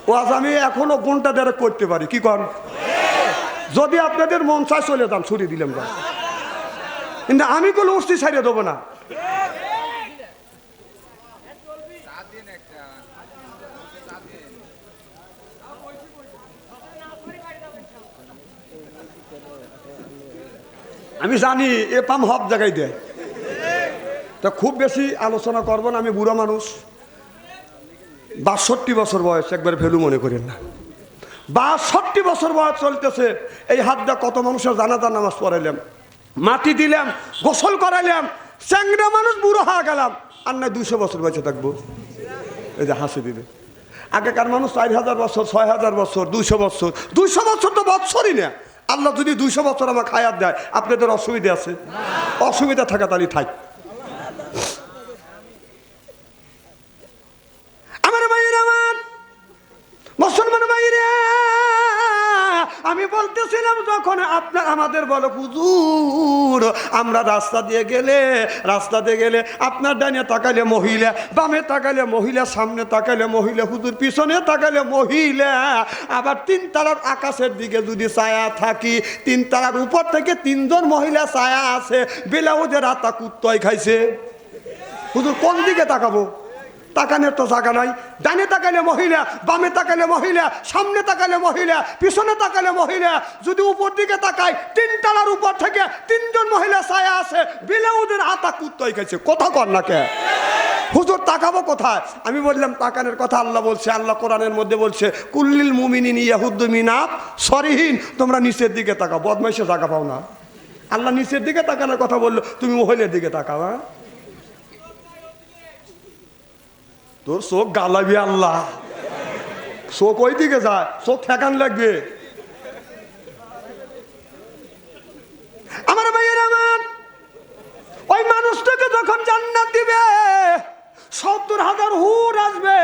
ওয়াজ আমি এখনো ঘন্টা দেড়েক করতে পারি কি কর যদি আপনাদের মন চায় চলে যান ছুটি দিলাম ভাই কিন্তু আমি কোনো উষ্টি ছাড়িয়ে দেবো না আমি জানি এ পাম হব জায়গায় দেয় তা খুব বেশি আলোচনা করবো না আমি বুড়া মানুষ ৬২ বছর বয়স একবার ভ্যালু মনে করেন না ৬২ বছর বয়স চলতেছে এই হাতটা কত মানুষের জানাজার নামাজ পড়াইলাম মাটি দিলাম গোসল করাইলাম চ্যাংড়া মানুষ বুড়ো হয়ে গেলাম আর না ২০০ বছর বেঁচে থাকবো এই যে হাসি দিলে আগেকার মানুষ ৪,০০০ বছর ৬,০০০ বছর ২০০ বছর ২০০ বছর তো বছরই না আল্লাহ যদি ২০০ বছর আমাকে হায়াত দেয় আপনাদের অসুবিধা আছে অসুবিধা থাকা তাহলে থাক মুসলমান ভাইরা আমি বলতেছিলাম যখন আপনার আমাদের বলো হুজুর আমরা রাস্তা দিয়ে গেলে আপনার ডানে তাকালে মহিলা, বামে তাকালে মহিলা, সামনে তাকালে মহিলা, হুজুর পিছনে তাকালে মহিলা, আবার 3 তারার আকাশের দিকে যদি ছায়া থাকি 3 তারার উপর থেকে 3 জন মহিলা ছায়া আছে, বেলাউজের আতা কুত্তয় খাইছে। হুজুর কোন দিকে তাকাবো? তাকানোর তো জায়গা নাই। ডানে তাকালে মহিলা, বামে তাকালে মহিলা, সামনে তাকালে মহিলা, পিছনে তাকালে মহিলা, যদি উপর দিকে তাকাই 3 তলার উপর থেকে 3 জন মহিলা ছায়া আছে, বেলাউজের আতা কুত্তয় খাইছে। কথা কর না কে হুজুর তাকাবো কোথায়? আমি বললাম তাকানোর কথা আল্লাহ বলছে, আল্লাহ কোরআনের মধ্যে বলছে কুল্লিল মুমিনিন ইয়াহুদ্দু মিনাব সরিহীন, তোমরা নিচের দিকে তাকাও, বদমাইশে জায়গা পাও না। আল্লাহ নিচের দিকে তাকানোর কথা বললো, তুমি মহিলার দিকে তাকাও। হ্যাঁ তোর চোখ গালাবি আল্লাহ, চোখ ওই দিকে যায়, চোখ ঠেকান লাগবে। আমার ভাইয়ের আমার ওই মানুষটাকে যখন জান্নাত দিবে 70,000 হুর আসবে,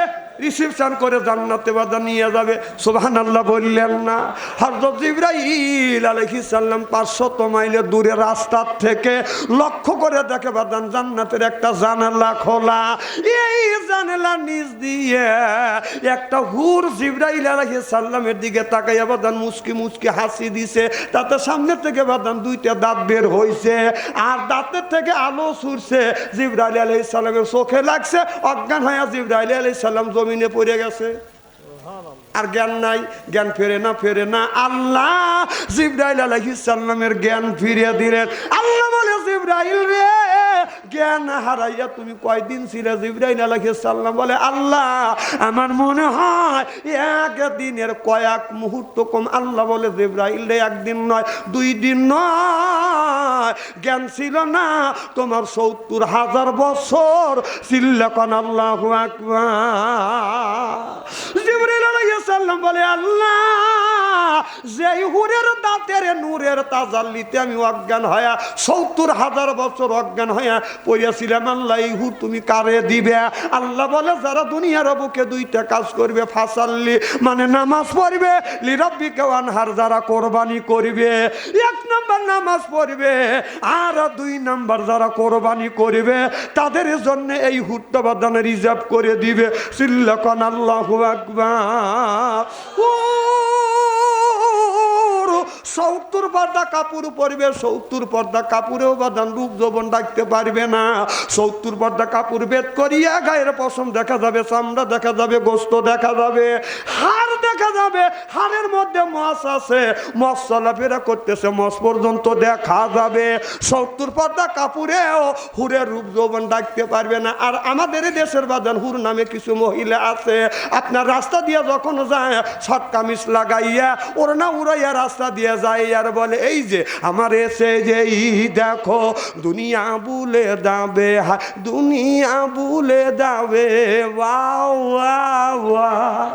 রিসেপশন করে জান্নাতে বাদা নিয়ে যাবে। সুবহানাল্লাহ বললেন না? হযরত জিবরাইল আলাইহিস সালাম 500 মাইল দূরে রাস্তার থেকে লক্ষ্য করে দেখে বাদান জান্নাতের একটা জানালা খোলা, এই জানালা নিচ দিয়ে একটা হুর জিবরাইল আলাইহিস সালামের দিকে তাকাইয়া বাদান মুচকি মুচকি হাসি দিছে, তাতে সামনে থেকে বাদান 2টা দাঁত বের হইছে আর দাঁতের থেকে আলো ছুটছে। জিবরাইল আলাইহিস সালামের চোখে লাগছে, অজ্ঞান হয়ে জিবরাইল আলাইহিস সালাম জমিনে পড়ে গেছে। আর জ্ঞান নাই, জ্ঞান ফেরে না। আল্লাহ জিবরাইল আলাইহিস সালামের জ্ঞান ফিরিয়ে দিলেন। আল্লাহ বলে জিবরাইল রে জ্ঞান হারাইয়া তুমি কয়দিন ছিলে? জিবরাইল আলাইহিস সালাম বলে আল্লাহ আমার মনে হয় একদিনের কয়েক মুহূর্ত কম। আল্লাহ বলে জিবরাইল রে একদিন নয়, 2 দিন নয়, জ্ঞান ছিল না তোমার 70,000 বছর। চিল্লাকান আল্লাহু আকবার। জিবরাইল আলাইহিস সালাম বলে আল্লাহ যেই হুরের দাঁতের নূরের তাজাল্লিতে আমি অজ্ঞান হয়া 70,000 বছর অজ্ঞান হয়া পড়িয়াছিলাম, আল্লাহ এই হুর তুমি কারে দিবে? আল্লাহ বলে যারা দুনিয়ার বুকে 2টা কাজ করবে, ফাসাল্লি মানে নামাজ পড়বে, লিরাব্বিকা ওয়ানহার যারা কোরবানি করবে, 1 নাম্বার নামাজ পড়বে, আর 2 নাম্বার যারা কোরবানি করবে তাদের জন্য এই হুরটা বাদানে রিজার্ভ করে দিবে। সিল্লাকান আল্লাহু আকবার। 70 পর্দা কাপড় পরবে, 70 পর্দা কাপড়েও বাদান রূপ যৌবন রাখতে পারবে না। 70 পর্দা কাপড় বেদ করিয়া গায়ের পশম দেখা যাবে, চামড়া দেখা যাবে, গোস্ত দেখা যাবে, হাড় দেখা যাবে, হাড়ের মধ্যে মাছ আছে, মাছ চলাফেরা করতেছে, মাছ পর্যন্ত দেখা যাবে। 70 পর্দা কাপড়েও হুরের রূপ যৌবন রাখতে পারবে না। আর আমাদের দেশের বাদান হুর নামে কিছু মহিলা আছে, আপনার রাস্তা দিয়ে যখন যায় শর্ট কামিজ লাগাইয়া ওড়না উড়াইয়া রাস্তা দিয়ে যায় আর বলে এই যে আমার এসে যেই দেখো দুনিয়া বুলে যাবে, দুনিয়া বুলে যাবে। Wow wow wow.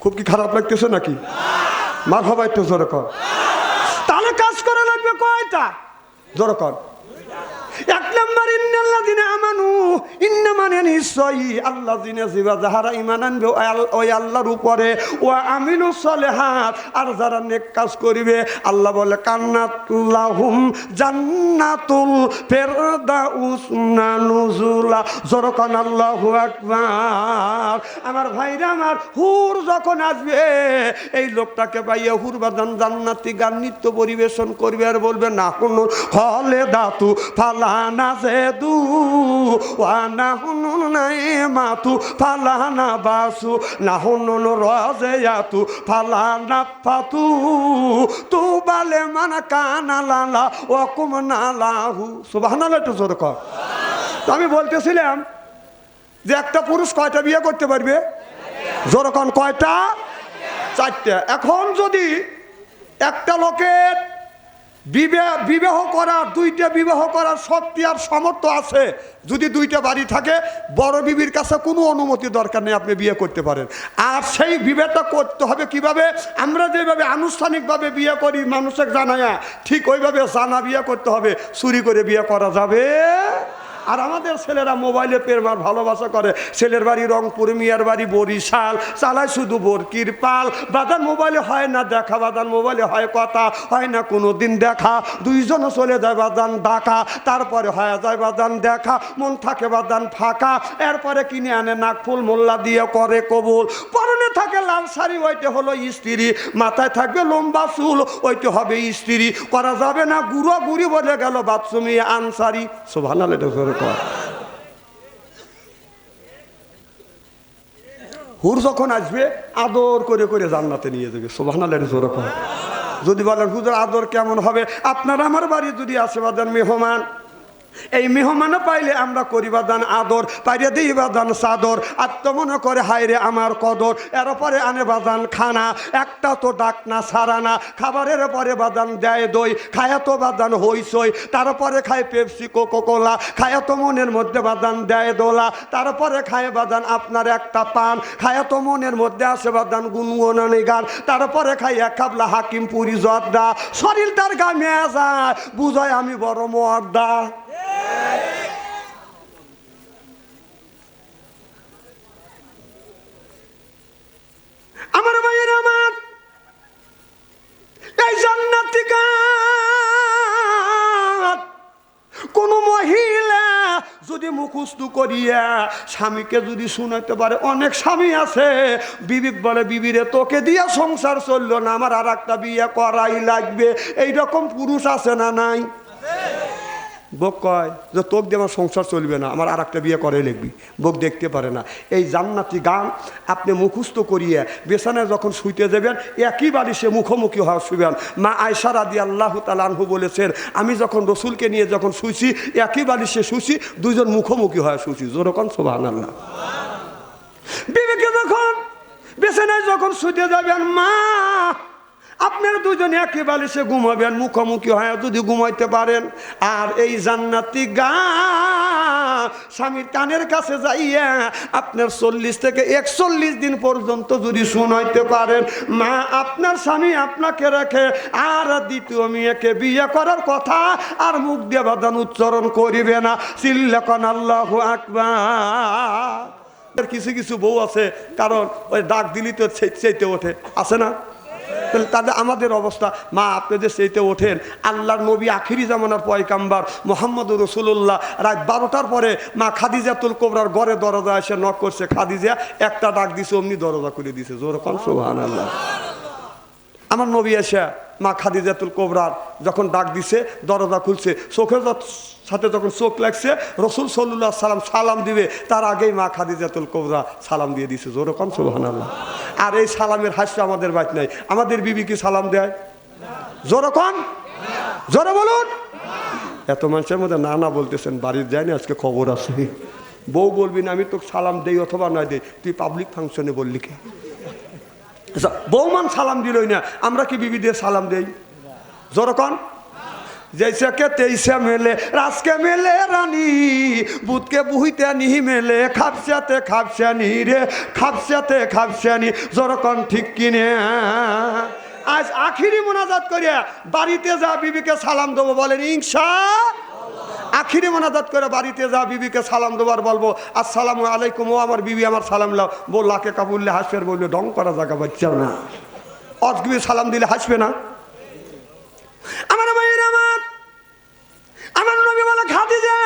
খুব কি খারাপ লাগতেছে নাকি? মারহাবা একটু জোরে কর। তাহলে কাজ করা লাগবে কয়টা? জোরে কর। 1 নাম্বার ইন্নাল্লাযিনা আমানু, ইন্না মানে নিশ্চয়ই আল্লাযিনা যাহারা ঈমান আনবে ওই আল্লাহর উপরে, ওয়া আমিলুস সালিহাত আর যারা নেক কাজ করিবে, আল্লাহ বলে কান্নাত লাহুম জান্নাতুল ফিরদাউস নুজুলা। জোরকান আল্লাহু আকবার। আমার ভাইরা আমার হুর যখন আসবে এই লোকটাকে পাইয়া হুর বাদান জান্নাতি গান নৃত্য পরিবেশন করবে আর বলবে না কোন হলে দাতু ফালা নাজেদু ওয়ানা হুনুন নাইমাতু ফালানা বাসু না হুনুন রাজিয়াতু ফালানা ফাতু তু বালে মান কানালালা ওয়া কুমনালাহু। সুবহানাল্লাহ একটু জোরে কর। তো আমি বলতেছিলাম যে একটা পুরুষ কয়টা বিয়ে করতে পারবে? জোরে কর। কয়টা? 4টা। এখন যদি একটা লোকের বিবাহ করার 2টা বিবাহ করার শক্তি আর সামর্থ্য আছে, যদি 2টা বাড়ি থাকে, বড় বিবির কাছে কোনো অনুমতি দরকার নেই, আপনি বিয়ে করতে পারেন। আর সেই বিবাহটা করতে হবে কিভাবে? আমরা যেভাবে আনুষ্ঠানিকভাবে বিয়ে করি মানুষকে জানায়া, ঠিক ওইভাবে জানা বিয়ে করতে হবে। চুরি করে বিয়ে করা যাবে আর আমাদের ছেলেরা মোবাইলে প্রেমার ভালোবাসা করে। ছেলের বাড়ি রংপুর, মেয়ের বাড়ি বরিশাল, চালায় শুধু বরকির পাল। বাদান মোবাইলে হয় না দেখা, বাদান মোবাইলে হয় কথা, হয় না কোনো দিন দেখা। দুইজনও চলে যায় বাদান ঢাকা, তারপরে হয়ে যায় বাদান দেখা। মন থাকে বাদান ফাঁকা, এরপরে কিনে আনে নাকফুল, মোল্লা দিয়ে করে কবুল। পরনে থাকে লাল শাড়ি, ওইটা হলো স্ত্রী। মাথায় থাকবে লম্বা চুল, ওইটা হবে স্ত্রী। করা যাবে না গুঁড়ো গুড়ি, বলে গেল বাথরুমে আনসারি। সুবহানাল্লাহ, এটা জোরে কর। হুর যখন আসবে আদর করে করে জান্নাতে নিয়ে যাবে। সুবহানাল্লাহ, এটা জোরে কর। যদি বলেন হুজুর আদর কেমন হবে, আপনার আমার বাড়ি যদি আসে বাদান মেহমান, এই মেহমানও পাইলে আমরা করি বাদান আদর, পাইরে দিই বাদান চাদর। আর তো মনে করে হায়রে আমার কদর, এর পরে আনে বাদান খানা। একটা তো ডাক না সারা না, খাবারের পরে বাদান দেয় দই, খায়া তো বাদান হইসই। তারপরে খায় পেপসি, কোকো কোলা, খায়া তো মনের মধ্যে বাদান দেয় দোলা। তারপরে খায় বাদান আপনার একটা পান, খায়া তো মনের মধ্যে আসে বাদান গুনগুনানি গান। তারপরে খাই এক খাবলা হাকিম পুরি জর্দা, শরীর তার গামে যায়, বুঝায় আমি বড় মর্দা। আমার ভাইয়ের আমার, এই জান্নাতি গান কোন মহিলা যদি মুখস্থ করিয়া স্বামীকে যদি শুনাইতে পারে, অনেক স্বামী আছে বিবি বলে বিবিরে তোকে দিয়া সংসার চললো না, আমার আর একটা বিয়ে করাই লাগবে। এইরকম পুরুষ আছে না নাই? বক কয় যে তোক দিয়ে আমার সংসার চলবে না, আমার আর একটা বিয়ে করে লিখবি। বক দেখতে পারে না। এই জান্নাতি গান আপনি মুখস্থ করিয়ে বিছানায় যখন শুইতে যাবেন, একই বালিশে মুখোমুখি হওয়া শুবেন। মা আয়েশা রাদিয়াল্লাহু তাআলা আনহু বলেছেন, আমি যখন রসুলকে নিয়ে যখন শুইছি, একই বালিশে শুইছি, দুইজন মুখোমুখি হওয়া শুইছি। যেরকম সুবহানাল্লাহ। বিবিকে যখন বিছানায় যখন শুইতে যাবেন, মা আপনারা দুজনে একই বালিশে ঘুমাবেন, মুখোমুখি হয় যদি ঘুমাইতে পারেন। আর এই জান্নাতি গান স্বামীর কানের কাছে যাইয়া আপনার 40 থেকে 41 দিন পর্যন্ত যদি শুনাইতে পারেন, মা আপনার স্বামী আপনাকে রেখে আর দ্বিতীয় মেয়েকে বিয়ে করার কথা আর মুখ দিয়ে বাদান উচ্চারণ করিবে না। চিল্লাকান আল্লাহু আকবার। কিছু কিছু বউ আছে, কারণ ওই ডাক দিলি তো চাইতে ওঠে, আছে না? তাহলে আমাদের অবস্থা, মা আপনি যে সেইতে ওঠেন, আল্লাহর নবী আখিরি জামানার পয়গাম্বার মুহাম্মদুর রাসূলুল্লাহ রাত 12টার পরে মা খাদিজাতুল কুবরার ঘরে দরজা এসে নক করছে। খাদিজা একটা ডাক দিছে, অমনি দরজা খুলে দিছে। জোরে কোন সুবহানাল্লাহ। আমার নবী এসে মা খাদিজাতুল কুবরার যখন ডাক দিছে, দরজা খুলছে, চোখের সাথে যখন চোখ লাগছে, রাসূল সাল্লাল্লাহু আলাইহি সাল্লাম সালাম দিবে, তার আগেই মা খাদিজাতুল কুবরা সালাম দিয়ে দিছে। জোরে কোন সুবহানাল্লাহ। আর এই সালামের হাসি আমাদের বাইক নাই। আমাদের বিবি কি সালাম দেয়? জোরে কোন, জোরে বলুন। এত মানুষের মধ্যে না না বলতেছেন, বাড়ির যায়নি, আজকে খবর আছে। বউ বলবি না আমি তোকে সালাম দেই অথবা নয় দেই, তুই পাবলিক ফাংশনে বললি কে? বৌমান সালাম দিলই না, আমরা কি বিবি দিয়ে সালাম দেই? জোরে কোন। जैसे के तैसे मेले रास के मेले रानी बुध के बुहिते नहीं मेले खापसाते खापसानी रे खापसाते खापसानी जरकन ठीक किने आज आखिरी मुनाजात करिया बाड़ीते जा बीबी के सालाम देबो बोलेन इंशाअल्लाह। आखिरी मुनाजात करे बाड़ीते जा बीबी के सालाम देবার বলবো আসসালামু আলাইকুম, ও আমার বিবি আমার সালাম লাও। বললাকে কাবুললে হাসবে, বললে ঢং করা জায়গা বাচ্চা না, অজগবি সালাম দিলে হাসবে না। আমার ভাইয়ের আমার নবী বলে খাদিজা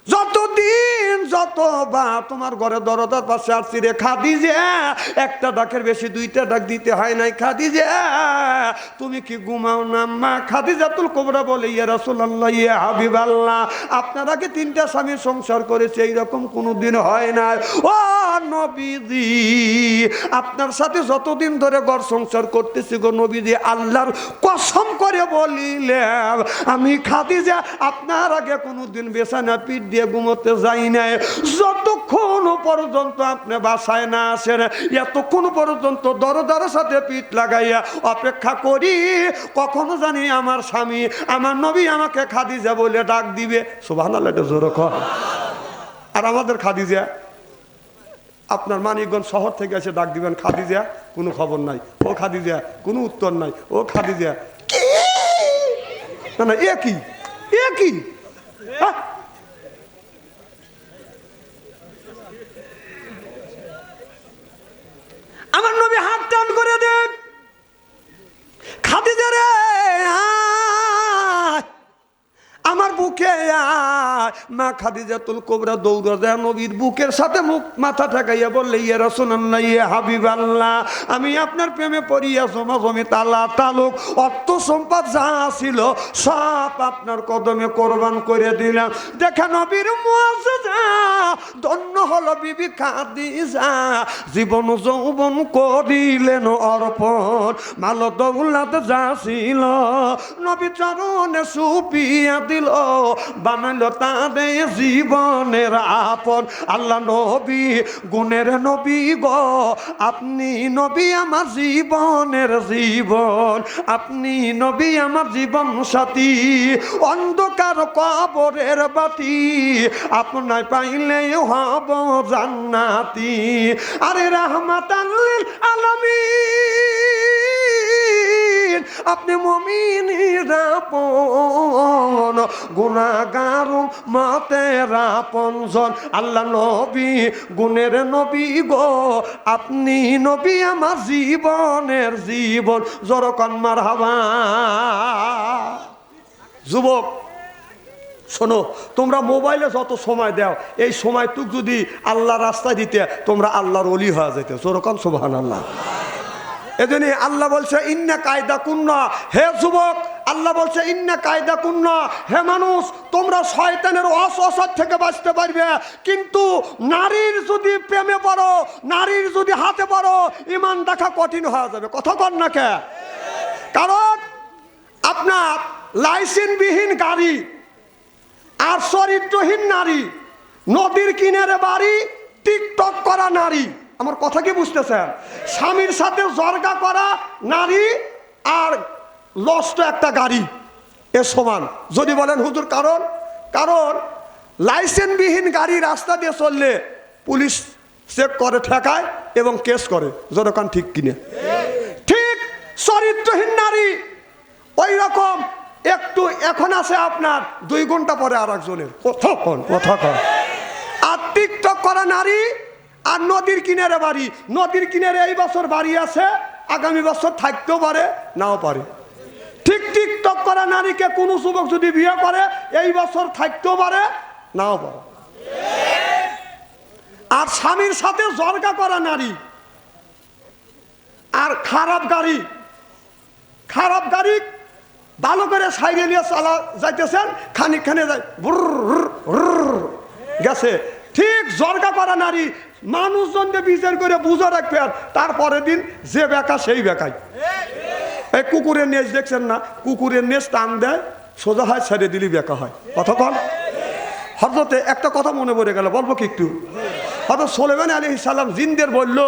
যতদিন যতবার তোমার ঘরে দরজার পাশে আসছি রে খাদিজা, একটা ডাকের বেশি দুইটা ডাক দিতে হয় নাই। খাদিজা তুমি কি ঘুমাও না? মা খাদিজাতুল কুবরা বলে ইয়া রাসূলুল্লাহ ইয়া হাবিবাল্লাহ, আপনার আগে 3টা স্বামীর সংসার করেছে, এইরকম কোনোদিন হয় না। ও নবীজি আপনার সাথে যতদিন ধরে ঘর সংসার করতেছি গো নবীজি, আল্লাহর কসম করে বলিলাম আমি খাদিজা আপনার আগে কোনোদিন বিছানা পিঠ দিয়ে ঘুমোতে যাই নাই। যতক্ষণ পর্যন্ত আপনি বাসায় না আসেন, এতক্ষণ পর্যন্ত দরজার সাথে পিঠ লাগাইয়া অপেক্ষা করি কখনো জানি আমার স্বামী আমার নবী আমাকে খাদিজা বলে ডাক দিবে। সুবহানাল্লাহ, এটা জোরে কর। আর আমাদের খাদিজা আপনার মানিকগঞ্জ শহর থেকে এসে ডাক দিবেন খাদিজা, কোনো খবর নাই। ও খাদিজা, কোনো উত্তর নাই। ও খাদিজা, না না এ কি এ কি মা খাদিজাতুল কুবরা দৌড়া যায় নবীর বুকের সাথে মুখ মাথা ঠেকাইয়া বললে, ইয়া রাসূলুল্লাহ, ইয়া হাবিবাল্লাহ, আমি আপনার প্রেমে পড়িয়া জমি তালা তালুক অর্থ সম্পদ যা ছিল সব আপনার কদমে কোরবান করে দিলাম। দেখে নবীর মুআজ্জিজা, ধন্য হলো বিবি খাদিজা, জীবন যৌবন করিলেন অর্পণ, মাল দৌলত যা ছিল নবী চরণে সুপিয়া দিল, বানাইল তাদের জীবনের আপন। আল্লাহ নবী গুণের নবী গো, আপনি নবী আমার জীবনের জীবন, আপনি নবী আমার জীবন সাথী, অন্ধকার কবরের বাতি, আপনার পাইলে হব জান্নাতি। আরে রাহমাতাল লিল আলামিন, আপনি মুমিনের আপন, গুনাহগার উম্মতের আপনজন। আল্লাহ নবী গুণের নবী গো, আপনি নবী আমার জীবনের জীবন। জোরকান মারহাবা। যুবক শোনো, তোমরা মোবাইলে যত সময় দাও, এই সময়টুক যদি আল্লাহ রাস্তায় দিতে, তোমরা আল্লাহর ওলি হয়ে যেতে। জোরকান সুবহানাল্লাহ। এজন্য আল্লাহ বলছে ইন্না কায়দা কুন্না, হে যুবক, আল্লাহ বলছে ইন্না কায়দা কুন্না, হে মানুষ, তোমরা শয়তানের ওয়াসওয়াসা থেকে বাঁচতে পারবে, কিন্তু নারীর যদি প্রেমে পড়ো, নারীর যদি হাতে পড়ো, ঈমান রাখা কঠিন হয়ে যাবে। কথা বল না কে? কারণ আপনার লাইসেন্সবিহীন গাড়ি আর চরিত্রহীন নারী, নদীর কিনারে বাড়ি, টিকটক করা নারী, আমার কথা কি বুঝতেছেন? স্বামীর সাথে জর্গা করা নারী আর লস্ট একটা গাড়ি এর সমান। যদি বলেন হুজুর কারণ, কারণ লাইসেন্সবিহীন গাড়ি রাস্তা দিয়ে চললে পুলিশ চেক করে, ঠেকায় এবং কেস করে। যতক্ষণ ঠিক কিনে ঠিক চরিত্রহীন নারী ওই রকম একটু এখন আছে আপনার 2 ঘন্টা পরে আর একজনের কতক্ষণ। আর টিকটক করা নারী আর নদীর কিনারে বাড়ি, নদীর কিনারে এই বছর বাড়ি আছে, আগামী বছর থাকতেও পারে নাও পারে। ঠিক টিকটক করা নারীকে কোনো যুবক যদি বিয়ে করে, এই বছর থাকতেও পারে নাও পারে। আর স্বামীর সাথে জর্গা করা নারী আর খারাপ গাড়ি, খারাপ গাড়ি ভালো করে সাইডে নিয়ে চালা যাইতেছেন, খানিকখানে যায় গেছে। ঠিক জর্গা করা নারী মানুষজনকে বিচার করে বুঝে রাখবেন, তারপরের দিন যে বেকা সেই বেকাই। এই কুকুরের নেজ দেখছেন না, কুকুরের নেজ টান দেয়, সোজা হয়, ছেড়ে দিলি বেকা হয়। কতক্ষণ হযরতে একটা কথা মনে পড়ে গেল, বলবো কি একটু? হযরত সুলাইমান আলাইহিস সালাম জিনদের বললো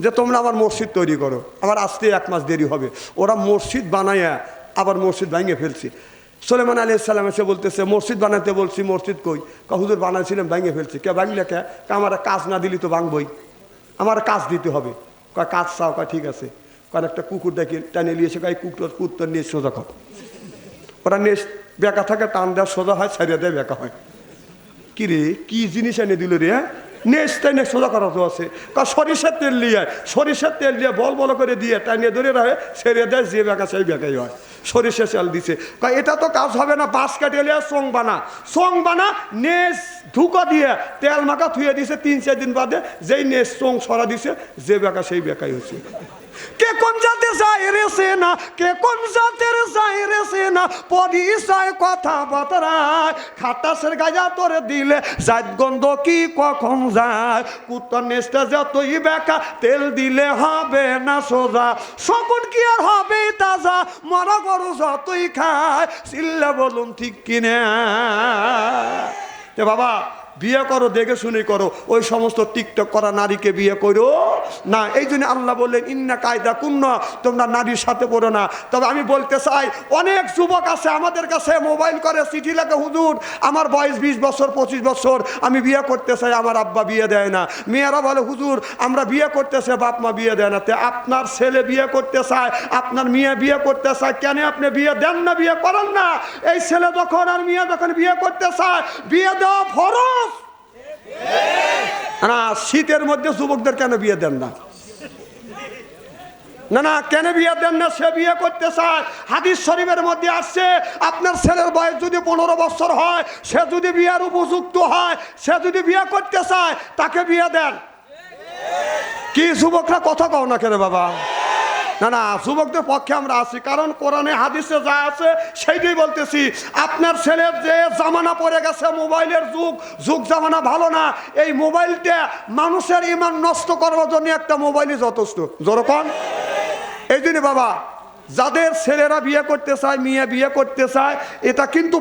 যে তোমরা আমার মসজিদ তৈরি করো, আমার আসতে 1 মাস দেরি হবে। ওরা মসজিদ বানাইয়া আবার মসজিদ ভাঙে ফেলছে। সুলাইমান আলাইহিস সালাম এসে বলতেছে মসজিদ বানাতে বলছি, মসজিদ কই? হুজুর বানাইছিলাম, ভাঙে ফেলছি। কে ভাঙলে? কে? আমার কাজ না দিলি তো ভাঙবই, আমার কাজ দিতে হবে। কয় কাজ চাও? কয় ঠিক আছে। কারণ একটা কুকুর দেখে টানে নিয়েছে, কয় কুকুর নিয়ে সোজা কর। ওরা নিয়ে বেকা থাকে, টান দেওয়া সোজা হয়, ছাড়িয়ে দেয় বেকা হয়। কি রে, কি জিনিস এনে দিল রে? নেক্সট সোজা করা তো আছে। সরিষার তেল নিয়ে, সরিষার তেল দিয়ে বল বল করে দিয়ে টানিয়ে ধরে রাখে, ছেড়ে দেয়, যে বেকা সেই বেকাই হয়। সরিষা চাল দিছে, এটা তো কাজ হবে না, বাঁশ কাটিয়ে চং বানা, চং বানা, নেস ধুকা দিয়ে তেল মাখা থুয়ে দিছে। 3-4 দিন বাদে যেই নেস চং সরা দিছে, যে বেকা সেই বেকাই হচ্ছে। কে কোন জাতে যায় রে সেনা, কে কোন জাতের যায় রে সেনা, পরিচয় কথা বাতরায়, খাটাসের গাজা তোরে দিলে জাত গন্ধ কি কখন যায়, কুত্তার নেসটা যতই বেকা, তেল দিলে হবে না সোজা, শকুন কি আর হবে তাজা, মরা গরু যতই খায়, চিল্লা বলুন ঠিক কিনা? বাবা বিয়ে করো, দেখে শুনে করো, ওই সমস্ত টিকটক করা নারীকে বিয়ে করো না। এই জন্য আল্লাহ বললেন ইন্না কায়দা কুন্না, তোমরা নারীর সাথে পড়ো না। তবে আমি বলতে চাই, অনেক যুবক আছে আমাদের কাছে মোবাইল করে, চিঠি লেখে, হুজুর আমার বয়স 20 বছর 25 বছর, আমি বিয়ে করতে চাই, আমার আব্বা বিয়ে দেয় না। মেয়েরা বলে হুজুর আমরা বিয়ে করতে চাই, বাপ মা বিয়ে দেয় না। তে আপনার ছেলে বিয়ে করতে চায়, আপনার মেয়ে বিয়ে করতে চায়, কেন আপনি বিয়ে দেন না, বিয়ে করেন না? এই ছেলে যখন আর মেয়ে যখন বিয়ে করতে চায়, বিয়ে দেওয়া ফরজ না। শীতের মধ্যে যুবকদের কেন বিয়ে দেন না? না না, কেন বিয়ে দেন না? সে বিয়ে করতে চায়। হাদিস শরীফের মধ্যে আসছে, আপনার ছেলের বয়স যদি 15 বছর হয়, সে যদি বিয়ের উপযুক্ত হয়, সে যদি বিয়ে করতে চায়, তাকে বিয়ে দেন। কি যুবকরা কথা কও না কেন বাবা? না না, যুবকদের পক্ষে আমরা আছি, কারণ কোরআনে হাদিসে যা আছে সেইটাই বলতেছি। আপনার ছেলের যে জামানা পড়ে গেছে, মোবাইলের যুগ জামানা ভালো না। এই মোবাইলটা মানুষের ইমান নষ্ট করার জন্য একটা মোবাইলই যথেষ্ট। যেরকম এই জন্য বাবা, যাদের ছেলেরা বিয়ে করতে চায়, মেয়ে বিয়ে করতে চায়, এটা কিন্তু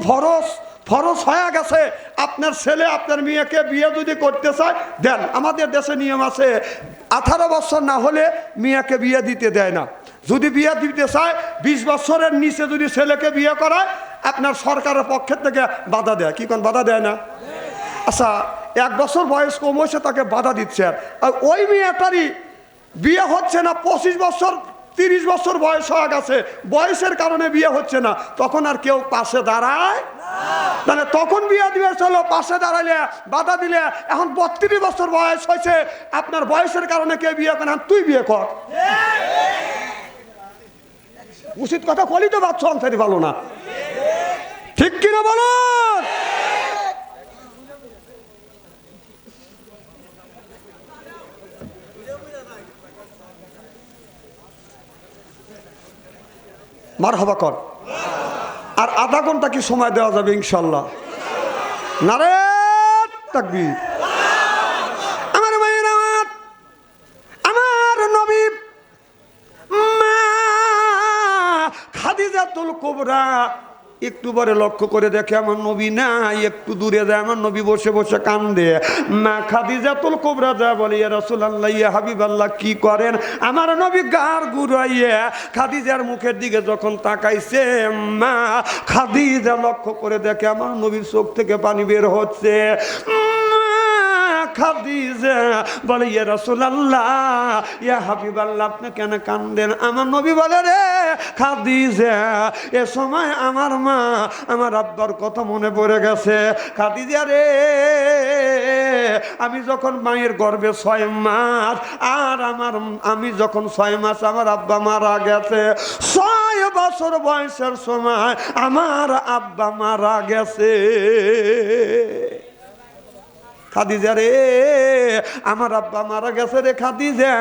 ফরজ হয়ে গেছে। আপনার ছেলে আপনার মেয়েকে বিয়ে যদি করতে চায়, দেন। আমাদের দেশে নিয়ম আছে, 18 বছর না হলে মেয়েকে বিয়ে দিতে দেয় না। যদি বিয়ে দিতে চায়, 20 বছরের নিচে যদি ছেলেকে বিয়ে করায়, আপনার সরকারের পক্ষের থেকে বাধা দেয়। কি কোন বাধা দেয় না? আচ্ছা, 1 বছর বয়স কম হয়েছে, তাকে বাধা দিচ্ছে। আর ওই মেয়েটারই বিয়ে হচ্ছে না, 25 বছর 30 বছর বয়স হয়ে গেছে, বয়সের কারণে বিয়ে হচ্ছে না, তখন আর কেউ পাশে দাঁড়ায়? তাহলে তখন বিয়ে দিবে চলো, পাশে দাঁড়াইলে বাধা দিলে। এখন 32 বছর বয়স হয়েছে, আপনার বয়সের কারণে কে বিয়ে করে? তুই বিয়ে কর। উচিত কথা বলি তো, বাচ্চা অন্তরি ভালো না, ঠিক কিনা বলো? মারহাবা কর। আর আধা ঘন্টা কি সময় দেওয়া যাবে? ইনশাল্লাহ। নারে তাকবীর। আমার মায়ের আমার নবী মা খাদিজাতুল কুবরা একটু পরে লক্ষ্য করে দেখে আমার নবী নাই, একটু দূরে যায়, আমার নবী বসে বসে কান্দে। মা খাদিজাতুল কুবরা যা বলে, ইয়া রাসূলুল্লাহ, ইয়া হাবিবাল্লাহ, কি করেন? আমার নবী গার গুড়াইয়ে খাদিজার মুখের দিকে যখন তাকাইছে, মা খাদিজা লক্ষ্য করে দেখে আমার নবীর চোখ থেকে পানি বের হচ্ছে। খাদিজা বলে, ইয়া রাসূলুল্লাহ, ইয়া হাবিবাল্লাহ, আপনি কেন কান্দেন? আমার নবী বলে, রে খাদিজা, এ সময় আমার মা আমার আব্বার কথা মনে পড়ে গেছে। খাদিজা রে, আমি যখন মায়ের গর্ভে 6 মাস, আর আমি যখন 6 মাস আমার আব্বা মারা গেছে। 6 বছর বয়সের সময় আমার আব্বা মারা গেছে। খাদিজা রে, আমার আব্বা মারা গেছে রে খাদিজা,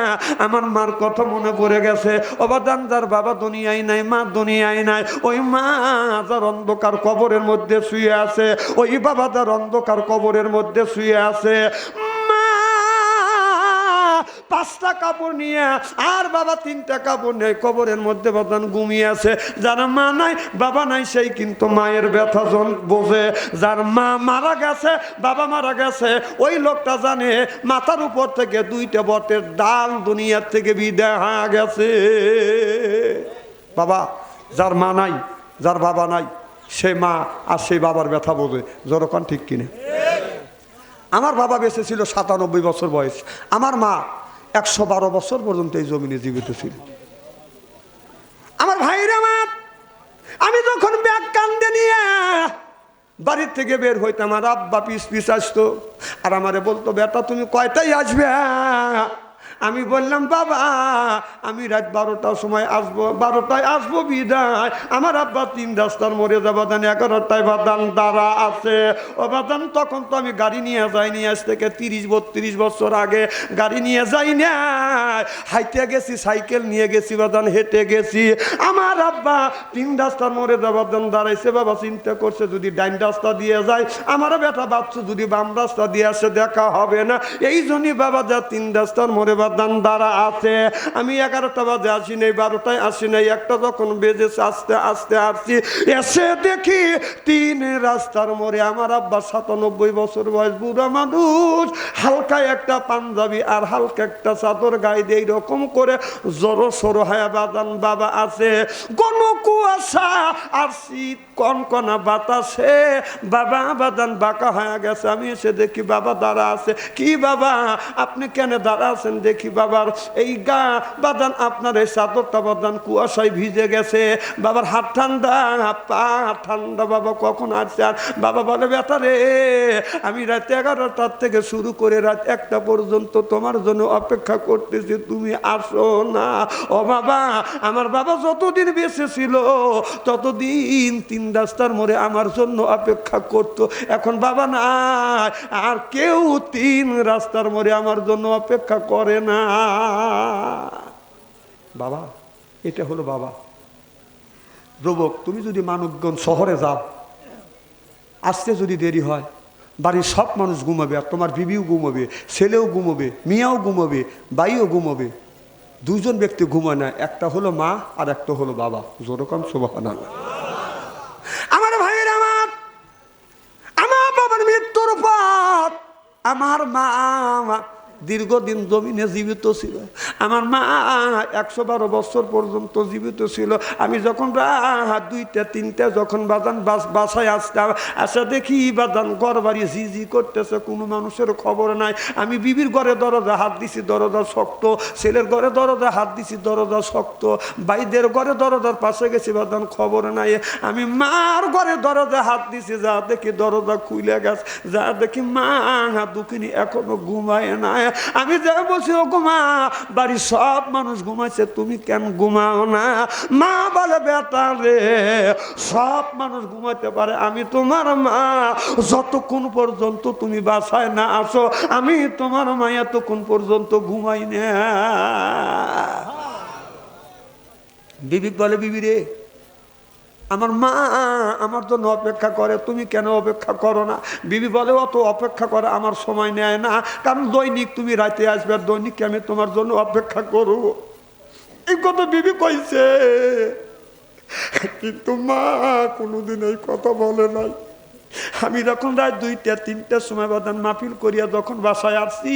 আমার মার কথা মনে পড়ে গেছে। অবাদান, যার বাবা দুনিয়ায় নাই, মা দুনিয়ায় নাই, ওই মা যার অন্ধকার কবরের মধ্যে শুয়ে আছে, ওই বাবা যার অন্ধকার কবরের মধ্যে শুয়ে আছে। 5টা কাপড় নিয়ে আর বাবা 3টা কাপড় নিয়ে কবরের মধ্যে বাদান ঘুমিয়ে আছে। যার মা নাই, বাবা নাই, সেই কিন্তু মায়ের ব্যথা বোঝে। যার মা মারা গেছে, বাবা মারা গেছে, ওই লোকটা জানে মাথার উপর থেকে 2টা বটের ডাল দুনিয়ার থেকে বিদায় হয়ে গেছে। বাবা, যার মা নাই, যার বাবা নাই, সে মা আর সেই বাবার ব্যথা বোঝে। যখন ঠিক কিনে? আমার বাবা বেঁচে ছিল 97 বছর বয়স, আমার মা 112 বছর পর্যন্ত এই জমিনে জীবিত ছিল। আমার ভাইরা, আমি যখন ব্যাগ কান্দে নিয়ে বাড়ির থেকে বের হইতাম, আমার আব্বা পিস আসতো, আর আমারে বলতো, বেটা তুমি কয়টায় আসবে? আমি বললাম, বাবা আমি রাত 12টার সময় আসবো, 12টায় আসবো বিদায়। আমার আব্বা 3 রাস্তার মোড়ে যা বাদান 11টায় বাদান দাঁড়া আছে। ও বাদান, তখন তো আমি গাড়ি নিয়ে যাইনি, আজ থেকে 30-32 বছর আগে গাড়ি নিয়ে যাই না, হাইটে গেছি, সাইকেল নিয়ে গেছি বাদান, হেঁটে গেছি। আমার আব্বা 3 রাস্তার মোড়ে যা বাদান দাঁড়াইছে। বাবা চিন্তা করছে, যদি ডাইন রাস্তা দিয়ে যায়, আমারও বেটা বাচ্চা যদি বাম রাস্তা দিয়ে আসে দেখা হবে না। এই জন্যই বাবা যা 3 রাস্তার মোড়ে বাদান দাঁড়া আছে। আমি 11টা বাজে আসি নাই, 12টায় আসি নাই, 1টা যখন বেজেছে আস্তে আস্তে আসছি, এসে দেখি 3 রাস্তার মোড়ে আমার আব্বা 97 বছর বয়স, বুড়া মানুষ, হালকা একটা পাঞ্জাবি আর হালকা একটা চাদর গায়ে দিয়ে এইরকম করে জড়ো সরো হয়ে বাদান বাবা আছে। কোন কুয়াশা আর শীত কনকনা বাতাসে বাবা বাদান বাঁকা হয়ে গেছে। আমি এসে দেখি বাবা দাঁড়া আছে। কি বাবা, আপনি কেন দাঁড়া আছেন? দেখি দেখি বাবার এই গা বাদান আপনার এই চাদরটা বাদান কুয়াশায় ভিজে গেছে, বাবার হাত ঠান্ডা পা ঠান্ডা, বাবা কখন আসছেন? বাবা বলে বেটা রে আমি রাত 11টার থেকে শুরু করে রাত 1টা পর্যন্ত তোমার জন্য অপেক্ষা করতেছি, তুমি আসো না। ও বাবা, আমার বাবা যতদিন বেঁচে ছিল ততদিন 3 রাস্তার মোড়ে আমার জন্য অপেক্ষা করত, এখন বাবা নাই আর কেউ 3 রাস্তার মোড়ে আমার জন্য অপেক্ষা করে না। বাবা, এটা হলো বাবা। যুবক, তুমি যদি মানবগঞ্জ শহরে যাও, আসতে যদি দেরি হয়, বাড়ির সব মানুষ ঘুমাবে, আর তোমার বিবিও ঘুমাবে, ছেলেও ঘুমাবে, মিয়াও ঘুমাবে, বাইও ঘুমাবে। 2 জন ব্যক্তি ঘুমায় না, একটা হলো মা আর একটা হলো বাবা। যেরকম সুবহানাল্লাহ। আমার ভাইয়ের, আমার বাবার মৃত্যুর পর আমার মা দীর্ঘদিন জমিনে জীবিত ছিল। আমার মা 112 বছর পর্যন্ত জীবিত ছিল। আমি যখন রাত 2টা 3টা যখন বাসায় আসতাম, আসা দেখি বাদান ঘর বাড়ি ঝিঝি করতেছে, কোনো মানুষের খবর নাই। আমি বিবির ঘরে দরজা হাত দিছি, দরজা শক্ত, ছেলের ঘরে দরজা হাত দিছি, দরজা শক্ত, ভাইদের ঘরে দরজার পাশে গেছি, বাদান খবর নাই। আমি মার ঘরে দরজা হাত দিছি, যা দেখি দরজা খুলে গেছে, যা দেখি মা দুঃখিনী এখনো ঘুমায় না। আমি যা বলছি, ও ঘুমা, বাড়ির সব মানুষ ঘুমাইছে, তুমি কেন ঘুমাও না? মা বলে বেটা রে, সব মানুষ ঘুমাইতে পারে, আমি তোমার মা, যতক্ষণ পর্যন্ত তুমি বাসায় না আসো আমি তোমার মা এতক্ষণ পর্যন্ত ঘুমাই না। বিবি বলে, বিবি রে, আমার মা আমার জন্য অপেক্ষা করে, তুমি কেন অপেক্ষা করো না? বিবি বলে, অত অপেক্ষা করে আমার সময় নেয় না, কারণ দৈনিক তুমি রাতে আসবে, আর দৈনিক আমি তোমার জন্য অপেক্ষা করব। এই কথা বিবি কইছে, কিন্তু মা কোনোদিন এই কথা বলে নাই। আমি যখন রাত 2টা 3টার সময় বাদান মাহফিল করিয়া যখন বাসায় আসছি,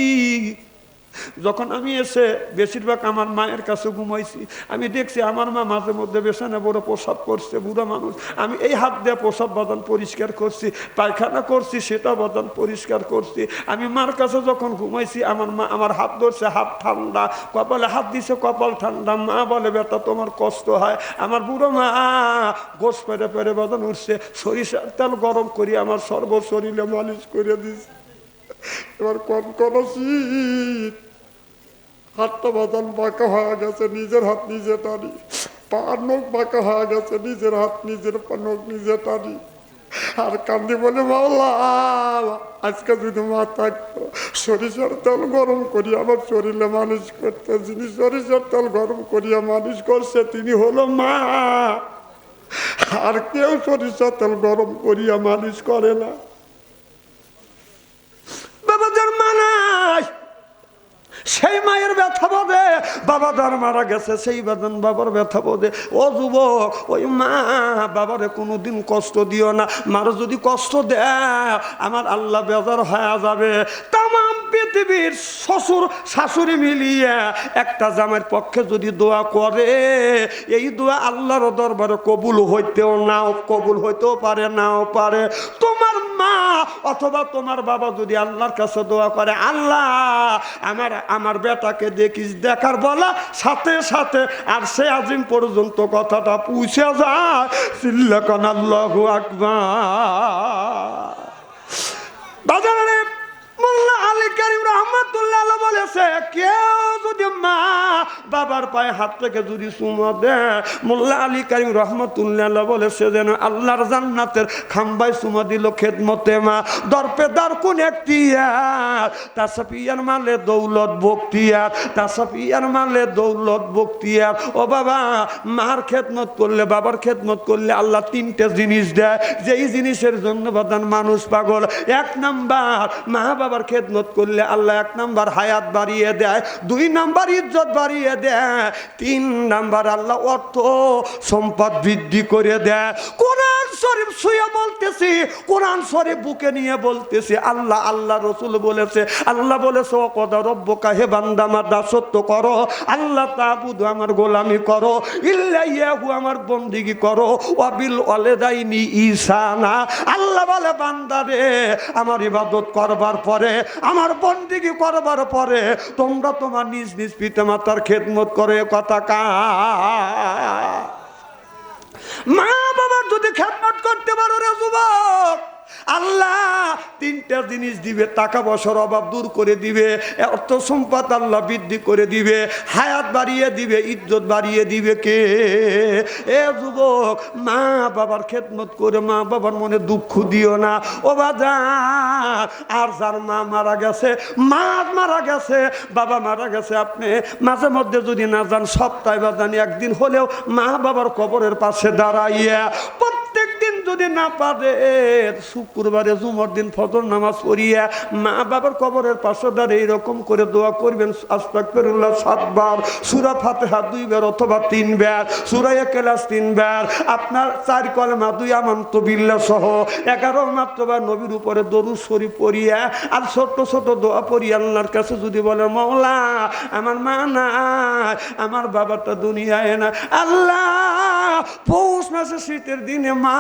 যখন আমি এসে বেশিরভাগ আমার মায়ের কাছে ঘুমাইছি, আমি দেখছি আমার মা মাঝে মধ্যে বেসানে বড় প্রসাব করছে, বুড়া মানুষ। আমি এই হাত দিয়ে প্রসাব বাদান পরিষ্কার করছি, পায়খানা করছি, সেটা বাদান পরিষ্কার করছি। আমি মার কাছে যখন ঘুমাইছি, আমার মা আমার হাত ধরছে, হাত ঠান্ডা, কপালে হাত দিছে, কপাল ঠান্ডা। মা বলে, বেটা তোমার কষ্ট হয়। আমার বুড়ো মা গোস পেরে পেরে বাদান উঠছে, সরিষার তেল গরম করি আমার সর্ব শরীরে মালিশ করে দিছে। এবার কনকনা শীত, হাতটা বাদান বাঁকা হয়ে গেছে, নিজের হাত নিজে টানি, পা নখ বাঁকা হয়ে গেছে, নিজের হাত নিজের নখ নিজে টানি, আর কান্দি বলে, মাওলা আজকে যদি মা থাকতো, সরিষার তেল গরম করি আমার শরীরে মালিশ করতে। যিনি সরিষার তেল গরম করিয়া মালিশ করছে তিনি হলো মা, আর কেউ সরিষার তেল গরম করিয়া মালিশ করে না। বাবাদের মা নাই, সেই মায়ের ব্যথা বোধে, বাবা যার মারা গেছে সেই বাদান বাবার ব্যথা বোধে। ও যুবক, ওই মা বাবারে কোনোদিন কষ্ট দিও না। মার যদি কষ্ট দেয় আমার আল্লাহ বেজার হয়ে যাবে। তাম পৃথিবীর শ্বশুর শাশুড়ি মিলিয়ে একটা জামাইয়ের পক্ষে যদি দোয়া করে, এই দোয়া আল্লাহর দরবারে কবুল হইতেও পারে, নাও পারে। তোমার মা অথবা তোমার বাবা যদি আল্লাহর কাছে দোয়া করে, আল্লাহ আমার বেটাকে দেখিস, দেখার বলা সাথে সাথে আর সে আজিম পর্যন্ত কথাটা পৌঁছে যায়। চিল্লাকান আল্লাহু আকবার। বাজারে মোল্লা আলী কারিম রহমাতুল্লাহ বলেছে, কেউ যদি মা বাবার পায়ে হাত থেকে যদি চুমা দেয়, মোল্লা আলী কারিম রহমাতুল্লাহ বলেছে যেন আল্লাহর জান্নাতের খাম্বায় চুমা দিল খেদমতে মা। দরপে দার কোন এখতিয়ার, তাসাফিয়ার মালে দৌলত বখতিয়ার, তাসাফিয়ার মালে দৌলত বখতিয়ার। ও বাবা, মার খেদমত করলে, বাবার খেদমত করলে আল্লাহ 3টে জিনিস দেয়, যেই জিনিসের জন্য বাদান মানুষ পাগল। 1 নাম্বার, মা বাবার খেদমত করলে আল্লাহ 1 নাম্বার হায়াত বাড়িয়ে দেয়, 2 নাম্বার ইজ্জত বাড়িয়ে দেয়, 3 নাম্বার আল্লাহ অর্থ সম্পদ বৃদ্ধি করে দেয়। কোরআন শরীফ শুয়ে বলতেছি, কোরআন শরীফ বুকে নিয়ে বলতেছি, আল্লাহ আল্লাহ রসুল বলেছে, আল্লাহ বলেছে ওয়াকদা রব্বুকা, হে বান্দা আমার দাসত্ব করো, আল্লাহ তাবুদু আমার গোলামি করো, ইল্লা ইয়াহু আমার বন্দিগি করো, ওয়াবিল ওয়ালিদাইনি ইহসানা। আল্লাহ বলে বান্দা রে, আমার ইবাদত করবার পরে, আমার বন্দিগি করবার পরে তোমরা তোমার নিজ নিজ পিতামাতার খেদমত করে। কথা কা মা বাবার যদি খেদমত করতে পারো রে যুবক, আল্লাহ তিনটা জিনিস দিবে, টাকা পয়সার অভাব দূর করে দিবে, অর্থ সম্পদ আল্লাহ বৃদ্ধি করে দিবে, হায়াত বাড়িয়ে দিবে, ইজ্জত বাড়িয়ে দিবে। কে? এ যুবক, মা বাবার খেদমত করে মা বাবার মনে দুঃখ দিও না ও বাজার। আর যার মা মারা গেছে, মা মারা গেছে, বাবা মারা গেছে, আপনি মাঝে মধ্যে যদি না যান, সপ্তাহে বা জানি একদিন হলেও মা বাবার কবরের পাশে দাঁড়াইয়া, প্রত্যেক দিন যদি না পারে শুক্রবারে জুমার দিন ফজর নামাজ পড়িয়া মা বাবার কবরের পাশে দাঁড়িয়ে এরকম করে দোয়া করবেন, আস্তাগফিরুল্লাহ 7 বার, সূরা ফাতিহা 2 বার অথবা 3 বার, সূরা ইখলাস 3 বার, আপনার 4 কলেমা 2 আমানতু বিল্লাহ সহ 11 মাত্রবা নবীর উপরে দরুদ শরীফ পড়িয়া আর ছোট ছোট দোয়া পড়িয়া আল্লাহর কাছে যদি বলে, মাওলা আমার মা নাই, আমার বাবাটা দুনিয়ায় না, আল্লাহ পৌষ মাসে শীতের দিনে মা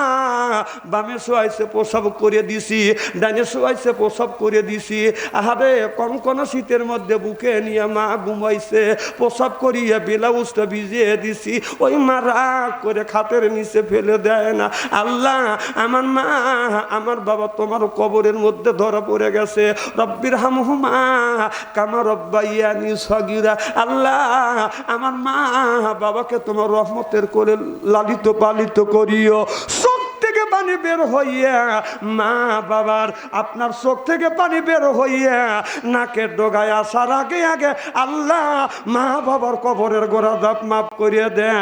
বামে শোয়াইছে প্রসব করে দিছি, ডানে শোয়াইছে প্রসব করে দিছি, আহারে কনকন শীতের মধ্যে বুকে নিয়ে মা ঘুমাইছে, প্রসব করিয়া ব্লাউজটা ভিজিয়ে দিছি, ওই মা রাগ করে খাটের নিচে ফেলে দেয় না। আল্লাহ আমার মা আমার বাবা তোমার কবরের মধ্যে ধরা পড়ে গেছে, রব্বির হামহুমা কামা রব্বাইয়ানি সগীরা। আল্লাহ আমার মা বাবাকে তোমার রহমতের করে লালিত পালিত করিও। চোখ থেকে পানি বের হইয়া মা বাবার, আপনার চোখ থেকে পানি বের হইয়া নাকের ডগায় আসার আগে আগে আল্লাহ মা বাবার কবরের গোড়া দাঁত মাফ করিয়ে দেয়।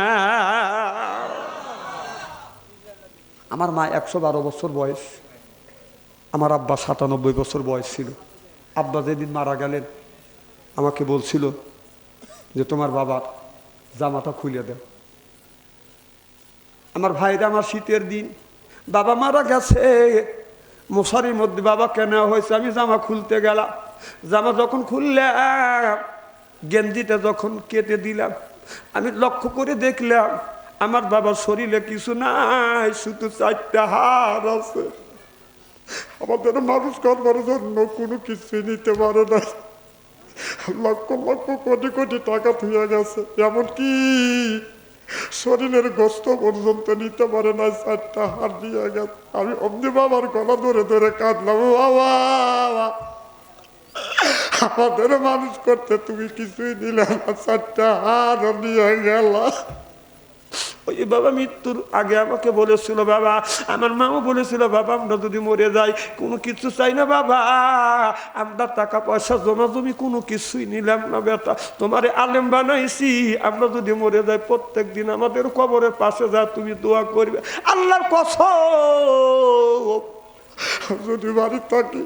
আমার মা 112 বছর বয়স, আমার আব্বা 97 বছর বয়স ছিল। আব্বা যেদিন মারা গেলেন আমাকে বলছিল যে তোমার বাবার জামাটা খুলে দেও। আমার ভাইরা, আমার শীতের দিন, বাবা মারা গেছে, মশারির মধ্যে বাবাকে নেওয়া হয়েছে, আমি জামা খুলতে গেলাম, জামা যখন খুললাম, গেঞ্জিটা যখন কেটে দিলাম, আমি লক্ষ্য করে দেখলাম আমার বাবার শরীরে কিছু নাই, শুধু 4টা হাড় আছে। আমাদের মানুষ করবার জন্য কোনো কিছু নিতে পারে না, লক্ষ লক্ষ কোটি কোটি টাকা থুয়ে গেছে, এমনকি শরীরের গোস্ত পর্যন্ত নিতে পারে না, 4টা হাড় দিয়ে গেছে। আমি অমনি বাবার গলা ধরে ধরে কাঁদলাম, বাবা আমাদের মানুষ করতে তুমি কিছুই দিলে না, 4টা হাড় নিয়ে গেল। ওই বাবা মৃত্যুর আগে আমাকে বলেছিল, বাবা আমার মাও বলেছিল, বাবা আমরা যদি মরে যাই কোনো কিছু চাই না বাবা, আমরা টাকা পয়সা জমা জমি কোনো কিছুই নিলাম না বেটা, তোমারে আলেম বানাইছি, আমরা যদি মরে যাই প্রত্যেক দিন আমাদের কবরের পাশে যা তুমি দোয়া করবে। আল্লাহর কসম, যদি বাড়ি থাকি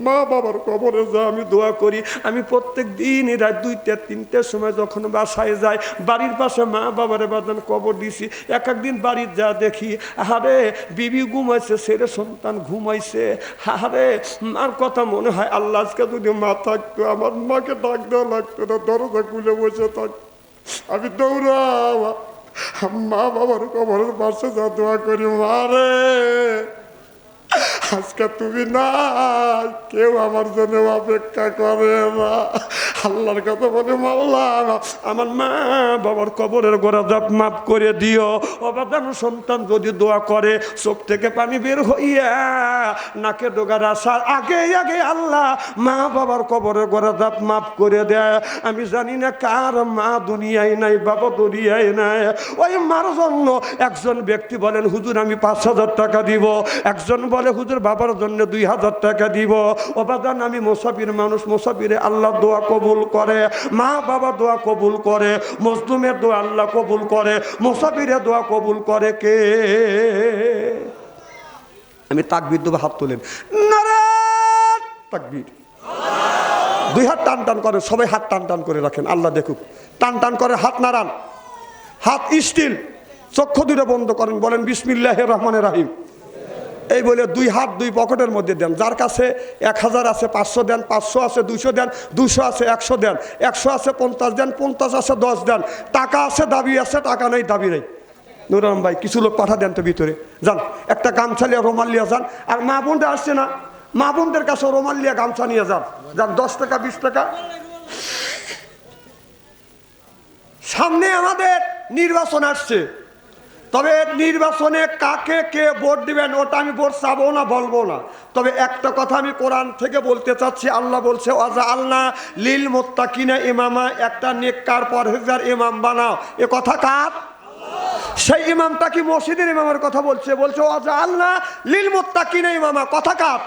মা বাবার কবরে যা আমি দোয়া করি। আমি প্রত্যেক দিনই রাত 2টা 3টার সময় যখন বাসায় যাই, বাড়ির পাশে মা বাবারে বাদান কবর দিছি, এক একদিন বাড়ির যা দেখি, আরে বিবি ঘুমাইছে, ছেলে সন্তান ঘুমাইছে, আরে মার কথা মনে হয় আল্লাহ আজকে যদি মা থাকতো আমার মাকে ডাক দেওয়া লাগতো না, দরজা খুলে বসে থাকতো। আমি দৌড়াও মা বাবার কবরের পাশে যা দোয়া করি, মারে আজকে তুমি না, কেউ আমার জন্য অপেক্ষা করে না। আল্লাহর কথা বলে, মাওলা আমার মা বাবার কবরের গোড়া দাঁত মাফ করে দিও। অবাদান সন্তান যদি দোয়া করে, চোখ থেকে পানি বের হইয়া নাকে ডোগার আসার আগে আগে আল্লাহ মা বাবার কবরের গোড়া দাঁত মাফ করে দেয়। আমি জানি না কার মা দুনিয়ায় নাই, বাবা দুনিয়ায় নাই। ওই মার জন্য একজন ব্যক্তি বলেন, হুজুর আমি 5,000 টাকা দিব, একজন বলে হুজুর বাবার জন্য 2,000 টাকা দিব। অবাদান আমি মুসাফির মানুষ, মুসাফিরে আল্লাহ দোয়া কবুল করে, মা বাবা দোয়া কবুল করে, মজলুমের দোয়া আল্লাহ কবুল করে, মুসাফিরের দোয়া কবুল করে কে? আমি তাকবীর দেবো, হাত তোলেন, নারায়ে তাকবীর। 2 হাত টান টান করে, সবাই হাত টান টান করে রাখেন, আল্লাহ দেখুক। টান টান করে হাত নাড়ান, হাত স্টিল, চক্ষু দুটো বন্ধ করেন, বলেন বিসমিল্লাহির রহমানির রহিম। এই বলে দুই হাত দুই পকেটের মধ্যে দেন। যার কাছে 1000 আছে 500 দেন, 500 আছে 200 দেন, 200 আছে 100 দেন, 100 আছে 50 দেন, 50 আছে 10 দেন। টাকা আছে দাবি আছে, টাকা নেই দাবি নেই। নুরাম ভাই কিছু লোক পাঠা দেন তো ভিতরে যান, একটা গামছা লিয়া রুমাল লিয়া যান। আর মা বোনদের আসছে না, মা বোনদের কাছে রুমাল লিয়া গামছা নিয়ে যান, যান 10 টাকা 20 টাকা। সামনে আমাদের নির্বাচন আসছে, তবে নির্বাচনে কাকে কে ভোট দিবেন ওটা আমি ভোট চাবো না, বলবো না। তবে একটা কথা আমি কোরআন থেকে বলতে চাচ্ছি। আল্লাহ বলছে ওয়াজা আল্লাহ লিল মুত্তাকিনা ইমামা, একটা নেককার পরহেজগার ইমাম বানাও। এ কথা কার? সেই ইমামটা কি মসজিদের ইমামের কথা বলছে? বলছে ওয়াজা আল্লাহ লিল মুত্তাকিনা ইমামা, কথা কার?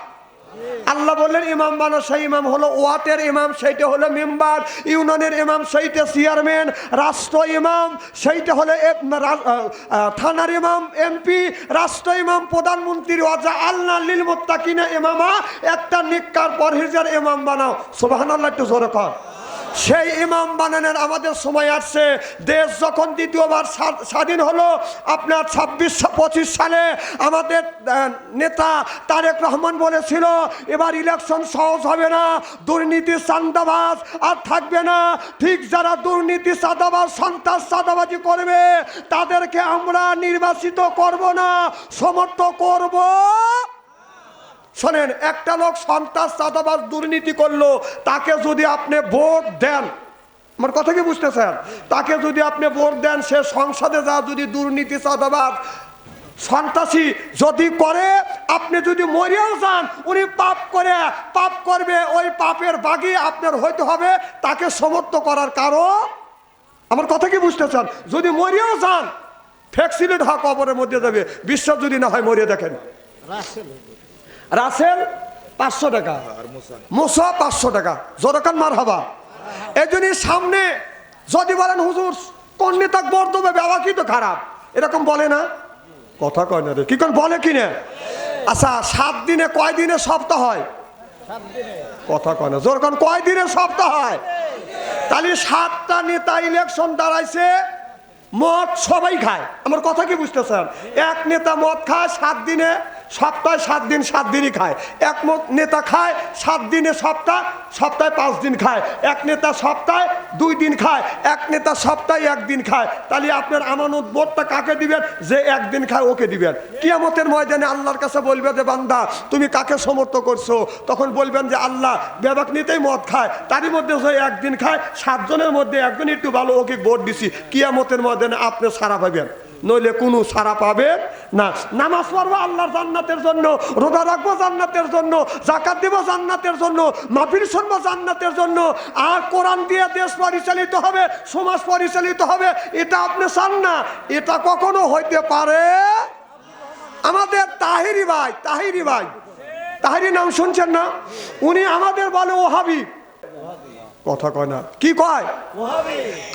আল্লাহ বললেন ইমাম বানো। সেই ইমাম হলো ওয়াটের ইমাম, সেইটা হলো মেম্বার। ইউনিয়নের ইমাম সেইটা চেয়ারম্যান। রাষ্ট্র ইমাম সেইটা হলো থানার ইমাম, এমপি। রাষ্ট্র ইমাম প্রধানমন্ত্রী। ওয়াজা আল্লাহ লিল মুত্তাকিনা ইমামা, একটা নেককার পরহেজগার ইমাম বানাও। সুবহানাল্লাহ, একটু জোরে কর। সেই ইমাম বানানোর আমাদের সময় আসছে। দেশ যখন দ্বিতীয়বার স্বাধীন হলো আপনার 26-25 সালে, আমাদের নেতা তারেক রহমান বলেছিল এবার ইলেকশন সহজ হবে না, দুর্নীতি চাঁদাবাজ আর থাকবে না। ঠিক যারা দুর্নীতি চাঁদাবাজ সন্ত্রাস চাঁদাবাজি করবে তাদেরকে আমরা নির্বাচিত করব না, সমর্থন করব। শোনেন, একটা লোক সন্ত্রাস চাঁদাবাজ দুর্নীতি করলো, তাকে যদি আপনি ভোট দেন, আমার কথা কি বুঝতেছেন? তাকে যদি আপনি ভোট দেন, সে সংসদে যা যদি দুর্নীতি চাঁদাবাজ সন্ত্রাসী যদি করে, আপনি যদি মরিয়াও যান, উনি পাপ করবে, ওই পাপের ভাগী আপনার হইতে হবে। তাকে সমর্থন করার কারণ, আমার কথা কি বুঝতেছেন? যদি মরিয়াও যান, ফ্যাক্সিলেট হওয়া কবরের মধ্যে যাবে। বিশ্বাস যদি না হয় মরিয়া দেখেন। রাসেল 500 টাকা, মুসা 500 টাকা। জোরকান মারহাবা। এই জন্যই সামনে যদি বলেন হুজুর কোন নেতা বর্তবে ব্যবহার তো খারাপ, এরকম বলে না, কথা কয় না রে, কি করে বলে কিনে? আচ্ছা 7 দিনে কয় দিনে সপ্তাহ হয়? কথা কয় না, জোরকান কয় দিনে সপ্তাহ হয়? তাহলে 7টা নেতা ইলেকশন দাঁড়াইছে, মদ সবাই খায়। আমার কথা কি বুঝতেছেন? এক নেতা মদ খায় 7 দিনে, সপ্তাহে 7 দিন, 7 দিনই খায়। এক নেতা খায় 7 দিনে সপ্তাহে 5 দিন খায়। এক নেতা সপ্তাহে 2 দিন খায়। এক নেতা সপ্তাহে 1 দিন খায়। তাহলে আপনার আমানত ভোটটা কাকে দিবেন? যে 1 দিন খায় ওকে দিবেন। কিয়ামতের ময়দানে আল্লাহর কাছে বলবে যে বান্দা তুমি কাকে সমর্থন করছো? তখন বলবেন যে আল্লাহ বেবাক নিতেই মদ খায়, তারই মধ্যে যে 1 দিন খায়, 7 জনের মধ্যে একজন একটু ভালো, ওকে ভোট দিছি। কিয়ামতের ময়দানে আপনি সারা পাবেন, নইলে কোনো সারা পাবে না। নামাজ পড়বো আল্লাহর জান্নাতের জন্য, রোজা রাখবো জান্নাতের জন্য, যাকাত দেব জান্নাতের জন্য, মাহফিল শুনবো জান্নাতের জন্য, আর কোরআন দিয়ে দেশ পরিচালিত হবে, সমাজ পরিচালিত হবে। এটা আপনি চান না? এটা কখনো হইতে পারে? আমাদের তাহিরি ভাই, তাহিরি নাম শুনছেন না? উনি আমাদের বলে ওহাবি। কথা কয় না, কি কয়?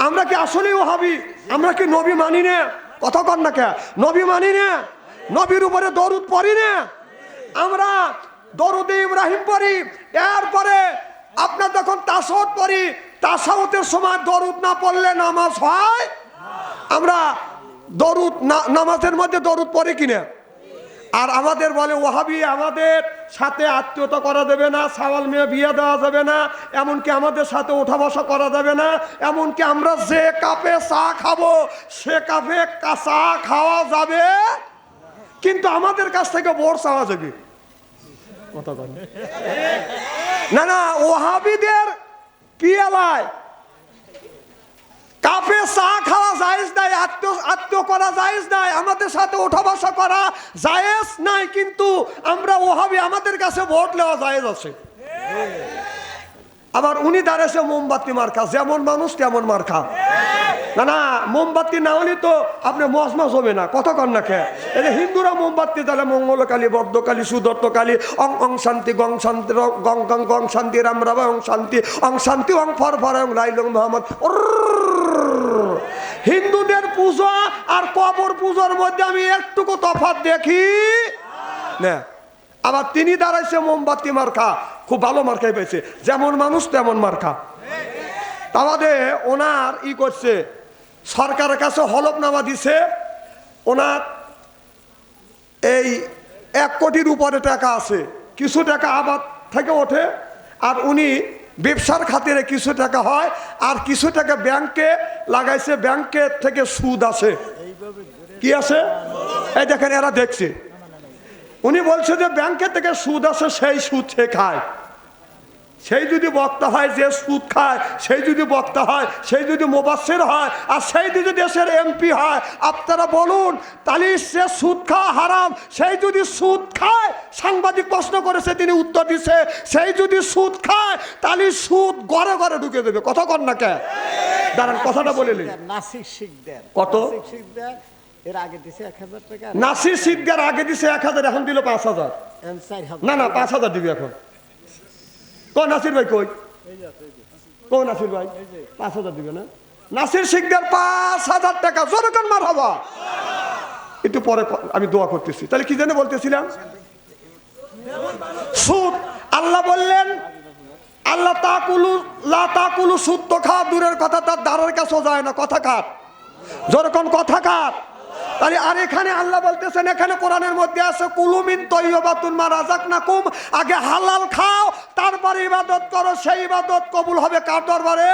আমরা কি আসলে ওহাবি? আমরা কি নবী মানি না? কথা কন না কে? নবী মানি না, নবীর উপরে দরুদ পড়ি না। আমরা দরুদ ইব্রাহিম পড়ি, এরপরে আপনার যখন তাশাহুদ পড়ি, তাশাহুদের সময় দরুদ না পড়লে নামাজ হয়? আমরা দরুদ নামাজের মধ্যে দরুদ পড়ি কিনা? আর আমাদের বলে ওয়াহাবি, আমাদের সাথে আত্মীয়তা করা যাবে না, সাওয়াল মেয়ে বিয়ে দেওয়া যাবে না, এমনকি আমাদের সাথে ওঠা বসা করা যাবে না, এমনকি আমরা যে কাপে চা খাবো সে কাপে চা খাওয়া যাবে, কিন্তু আমাদের কাছ থেকে ভোট চাওয়া যাবে। কথা বল না, না, ওয়াহাবিদের পিয়ালায় কাপে চা খাওয়া জায়েজ নাই, আত্মীয় করা জায়েজ নাই, আমাদের সাথে ওঠা বসা করা জায়েজ নাই, কিন্তু আমরা ওহাবি, আমাদের কাছে ভোট নেওয়া জায়েজ আছে। আবার উনি দাঁড়াইছে মোমবাতি মার্কা, যেমন মানুষ তেমন মার্কা। না না, মোমবাতি না হলে তো আপনি মজমাজ হবে না। কথা কন না কে? এই যে হিন্দুরা মোমবাতি জ্বালে, মঙ্গলকালী, বর্ধকালী, সুদত্তকালী, অং অং শান্তি, গং শান্তি, গং গং গং শান্তি, রাম রাম অং শান্তি, অং শান্তি, অং ফর ফর, অং লাইলং মোহাম্মদ। হিন্দুদের পূজা আর কবর পূজার মধ্যে আমি একটুকু তফাৎ দেখি না। আবার তিনি দাঁড়াইছে মোমবাতি মার্কা, খুব ভালো মার্কাই পেয়েছে, যেমন মানুষ তেমন মার্কা। তাহলে ওনার ই করছে, সরকারের কাছে হলফনামা দিছে, ওনার এই 1 কোটির উপরে টাকা আছে, কিছু টাকা আবাদ থেকে ওঠে, আর উনি ব্যবসার খাতিরে কিছু টাকা হয়, আর কিছু টাকা ব্যাংকে লাগাইছে, ব্যাংকের থেকে সুদ আসে। কি আছে? এই দেখেন, এরা দেখছে। উনি বলছে যে ব্যাংকের থেকে সুদ আসে, সেই সুদ সে খায়। সেই যদি বক্তা হয় যে সুদ খায়, সেই যদি বক্তা হয়, সেই যদি মুবাশশির হয়, আর সেই যদি দেশের এমপি হয়, আপনারা বলুন তাহলে সে সুদ খাওয়া হারাম? সেই যদি সুদ খায়, সাংবাদিক প্রশ্ন করেছে, তিনি উত্তর দিছে, সেই যদি সুদ খায় তাহলে সুদ ঘরে ঘরে ঢুকে দেবে। কথা কর না কে? দাঁড়ান, কথাটা বলে নিন। নাসির শিকদার কত? নাসির শিকদার এর আগে দিছে 1000 টাকা, নাসির সিদ্দিকার আগে দিছে 1000, এখন দিল 5000। এখন 4000। না না, 5000 দিবি এখন। কই নাসির ভাই, কই কই নাসির ভাই? 5000 দিবে না? নাসির শিকদার 5000 টাকা। জোরে মার হবা। একটু পরে আমি দোয়া করতেছি। তাহলে কি জানে বলতেছিলাম? সুদ। আল্লাহ বললেন, আল্লাহ তাকুলু লা তাকুলু, সুদ তো খাওয়া দূরের কথা, তার দ্বারের কাছেও যায় না। কথা কার? জোরে কথা কার? তাহলে আর এখানে আল্লাহ বলতেছেন, এখানে কোরআনের মধ্যে আছে কুলু মিন তাইয়্যিবাতুন মা রাযাকনাকুম, আগে হালাল খাও, তারপরে ইবাদত করো, সেই ইবাদত কবুল হবে কার দরবারে?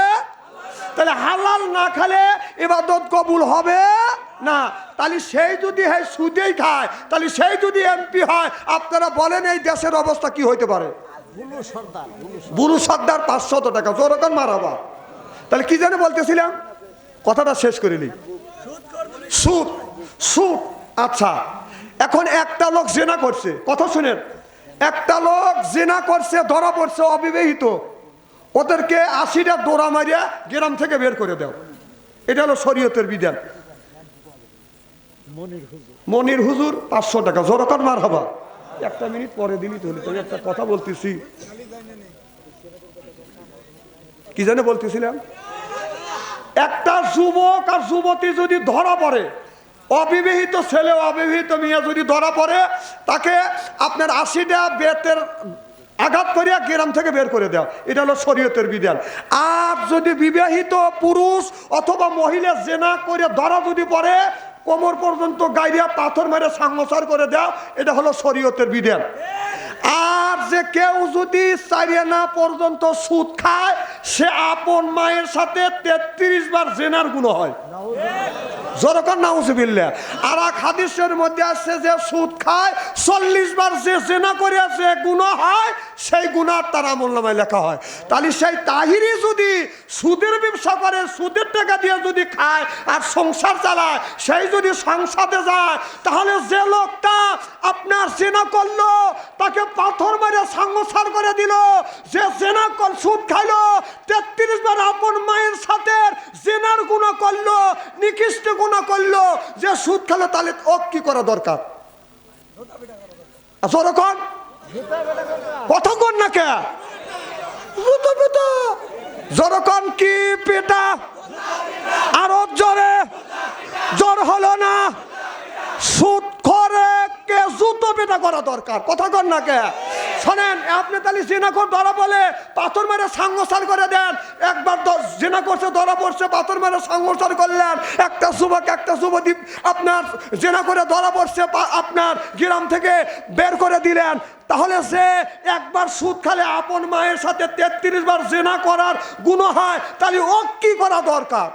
তাহলে হালাল না খেলে ইবাদত কবুল হবে না। তাহলে সেই যদি হয় সুদেই খায়, তাহলে সেই যদি এমপি হয়, আপনারা বলেন এই দেশের অবস্থা কি হইতে পারে? বুলু সর্দার, বুলু সর্দার 500 টাকা। জোরকান মারাবা। তাহলে কি জানে বলতেছিলাম? কথাটা শেষ করে নিই। সুদ, সুদ। আচ্ছা, এখন একটা লোক জেনা করছে, কথা শুনেন, একটা লোক জেনা করছে, ধরা পড়ছে, অবিবাহিত, ওদেরকে 80টা দৌড়া মারিয়া গ্রাম থেকে বের করে দাও। এটা হলো শরীয়তের বিধান। মনির হুজুর 500 টাকা। জোরকান মার হবা। 1 মিনিট পরে দিলি তো হলো। তুমি একটা কথা বলতেছি, কি জানে বলতেছিলাম? একটা যুবক আর যুবতী যদি ধরা পড়ে, অবিবাহিত ছেলে অবিবাহিত মেয়ে যদি ধরা পড়ে, তাকে আপনার 80টা বেতের আঘাত করিয়া গ্রাম থেকে বের করে দেওয়া। এটা হলো শরীয়তের বিধান। আর যদি বিবাহিত পুরুষ অথবা মহিলা জেনা করে ধরা যদি পড়ে, কোমর পর্যন্ত গাইরিয়া পাথর মেরে সাংসার করে দেওয়া। এটা হলো শরীয়তের বিধান। আর যে কেউ যদি 4 আনা পর্যন্ত সুদ খায়, সে আপন মায়ের সাথে 33 বার জেনার গুনাহ হয়। জোরকার নাউজুবিল্লাহ। আর এক হাদিসের মধ্যে আছে যে সুদ খায় 40 বার যে জেনা করে যে গুনাহ হয়, সেই গুনাহ তার আমলনামায় লেখা হয়। তাহলে সেই তাহিরি যদি সুদের ব্যবসা করে, সুদের টাকা দিয়ে যদি খায় আর সংসার চালায়, সেই যদি সংসদে যায়, তাহলে যে লোকটা আপনার জেনা করলো তাকে পাথর মেরে সংসার করে দিল। যে জেনা কর সুদ খাইলো, 33 বার আপন মায়ের সাথে জেনার গুনাহ করলো, নিকৃষ্ট গুনাহ করলো। যে সুদ খেলো, তাহলে ও কি করা দরকার? যখন কথা কন না কে? যখন কি পেটা আরো জোরে জোর হলো না? সুদ করে কে জুতো পেটা করা দরকার। কথা কন না কে? শোনেন, আপনি তাহলে জেনা করে ধরা বলে পাথর মেরে সাংসার করে দেন। একবার জেনা করছে, ধরা পড়ছে, পাথর মেরে সাংসার করলেন। একটা যুবতী আপনার জেনা করে ধরা পড়ছে, আপনার গ্রাম থেকে বের করে দিলেন। তাহলে সে একবার সুদ খালে আপন মায়ের সাথে 33 বার জেনা করার গুনাহ হয়। তাহলে ও কি করা দরকার?